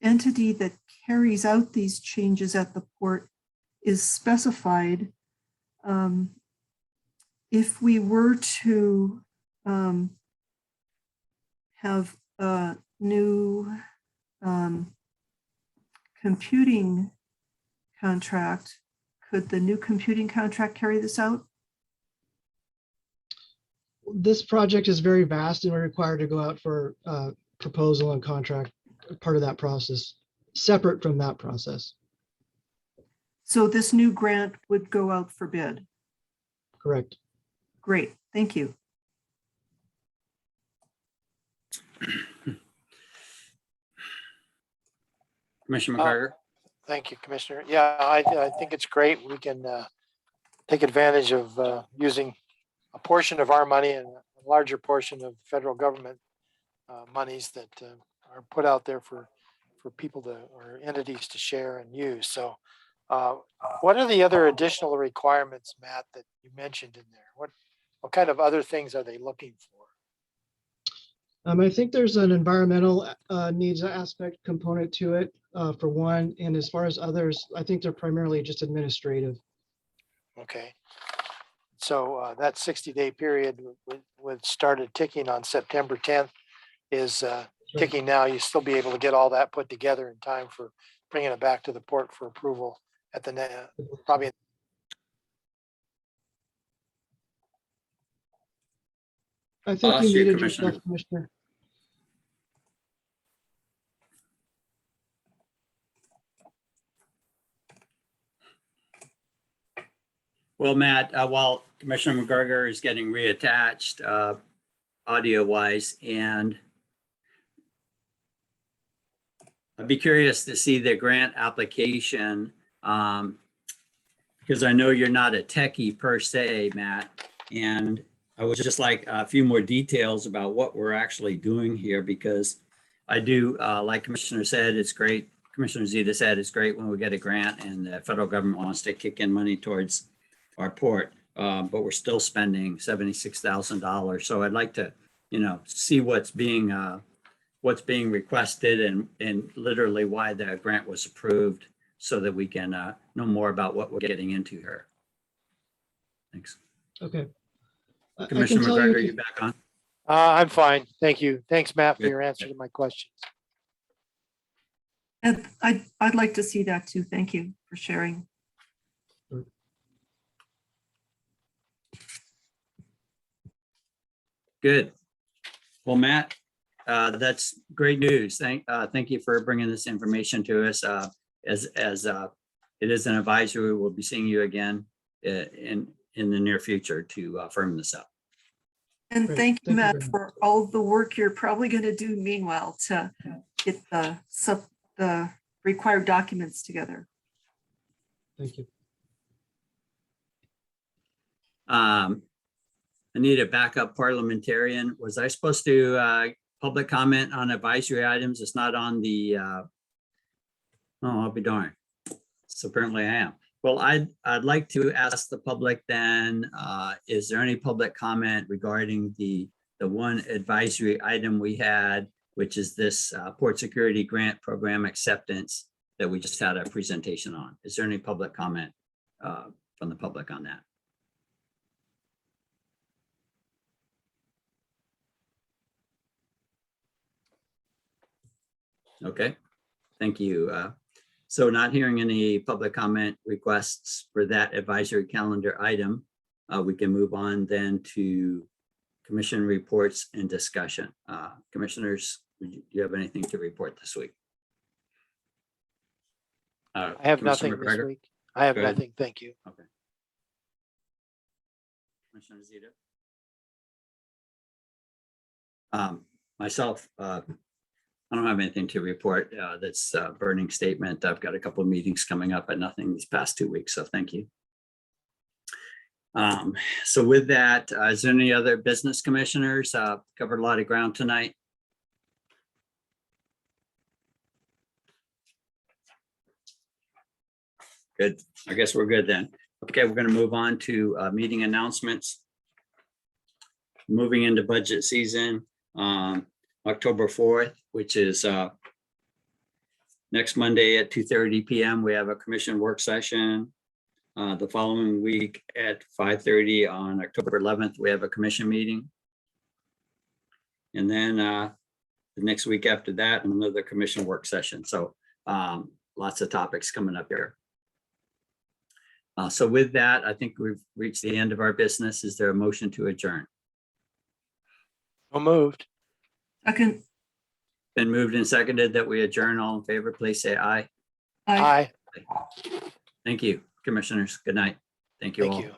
Speaker 3: entity that carries out these changes at the port is specified. If we were to have a new computing contract, could the new computing contract carry this out?
Speaker 7: This project is very vast and we're required to go out for proposal and contract, part of that process, separate from that process.
Speaker 3: So this new grant would go out for bid?
Speaker 7: Correct.
Speaker 3: Great, thank you.
Speaker 1: Commissioner McGregor?
Speaker 4: Thank you, Commissioner. Yeah, I think it's great. We can take advantage of using a portion of our money and a larger portion of federal government monies that are put out there for people to, or entities to share and use. So what are the other additional requirements, Matt, that you mentioned in there? What kind of other things are they looking for?
Speaker 7: I think there's an environmental needs aspect component to it for one, and as far as others, I think they're primarily just administrative.
Speaker 4: Okay. So that 60-day period would started ticking on September 10th is ticking now. You still be able to get all that put together in time for bringing it back to the port for approval at the probably.
Speaker 7: I think
Speaker 1: Lost
Speaker 7: you
Speaker 1: you,
Speaker 7: muted
Speaker 1: Commissioner.
Speaker 7: yourself, Commissioner.
Speaker 1: Well, Matt, while Commissioner McGregor is getting reattached audio wise, and I'd be curious to see the grant application because I know you're not a techie per se, Matt, and I would just like a few more details about what we're actually doing here, because I do, like Commissioner said, it's great. Commissioner Zeta said it's great when we get a grant and the federal government wants to kick in money towards our port, but we're still spending $76,000. So I'd like to, see what's being requested and literally why the grant was approved, so that we can know more about what we're getting into here. Thanks.
Speaker 7: Okay. I can
Speaker 1: Commissioner
Speaker 7: tell
Speaker 1: McGregor,
Speaker 7: you,
Speaker 1: you back on?
Speaker 4: I'm fine. Thank you. Thanks, Matt, for
Speaker 1: Good.
Speaker 4: your answer to my questions.
Speaker 3: And I'd like to see that too. Thank you for sharing.
Speaker 1: Good. Well, Matt, that's great news. Thank you for bringing this information to us. As it is an advisory, we'll be seeing you again in the near future to firm this up.
Speaker 3: And
Speaker 7: Great.
Speaker 3: thank you,
Speaker 7: Thank you
Speaker 3: Matt,
Speaker 7: very much.
Speaker 3: for all the work you're probably going to do meanwhile to get the required documents together.
Speaker 7: thank you.
Speaker 1: I need a backup parliamentarian. Was I supposed to public comment on advisory items? It's not on the, oh, I'll be darned. So apparently I am. Well, I'd like to ask the public then, is there any public comment regarding the one advisory item we had, which is this Port Security Grant Program acceptance that we just had a presentation on? Is there any public comment from the public on that? Okay, thank you. So not hearing any public comment requests for that advisory calendar item, we can move on then to commission reports and discussion. Commissioners, do you have anything to report this week?
Speaker 4: I have
Speaker 1: Commissioner
Speaker 4: nothing this
Speaker 1: McGregor?
Speaker 4: week. I have
Speaker 1: Go ahead.
Speaker 4: nothing. Thank you.
Speaker 1: Okay. Commissioner Zeta? Myself, I don't have anything to report. That's a burning statement. I've got a couple of meetings coming up, but nothing these past 2 weeks. So thank you. So with that, is there any other business commissioners? Covered a lot of ground tonight. Good. I guess we're good then. Okay, we're going to move on to meeting announcements. Moving into budget season. October 4th, which is next Monday at 2:30 p.m. We have a commission work session. The following week at 5:30 on October 11th, we have a commission meeting. And then the next week after that, another commission work session. So lots of topics coming up here. So with that, I think we've reached the end of our business. Is there a motion to adjourn?
Speaker 4: So moved.
Speaker 3: Second.
Speaker 1: Been moved and seconded that we adjourn. All in favor, please say aye.
Speaker 4: Aye.
Speaker 1: Thank you, commissioners. Good night. Thank you all.
Speaker 4: Thank you.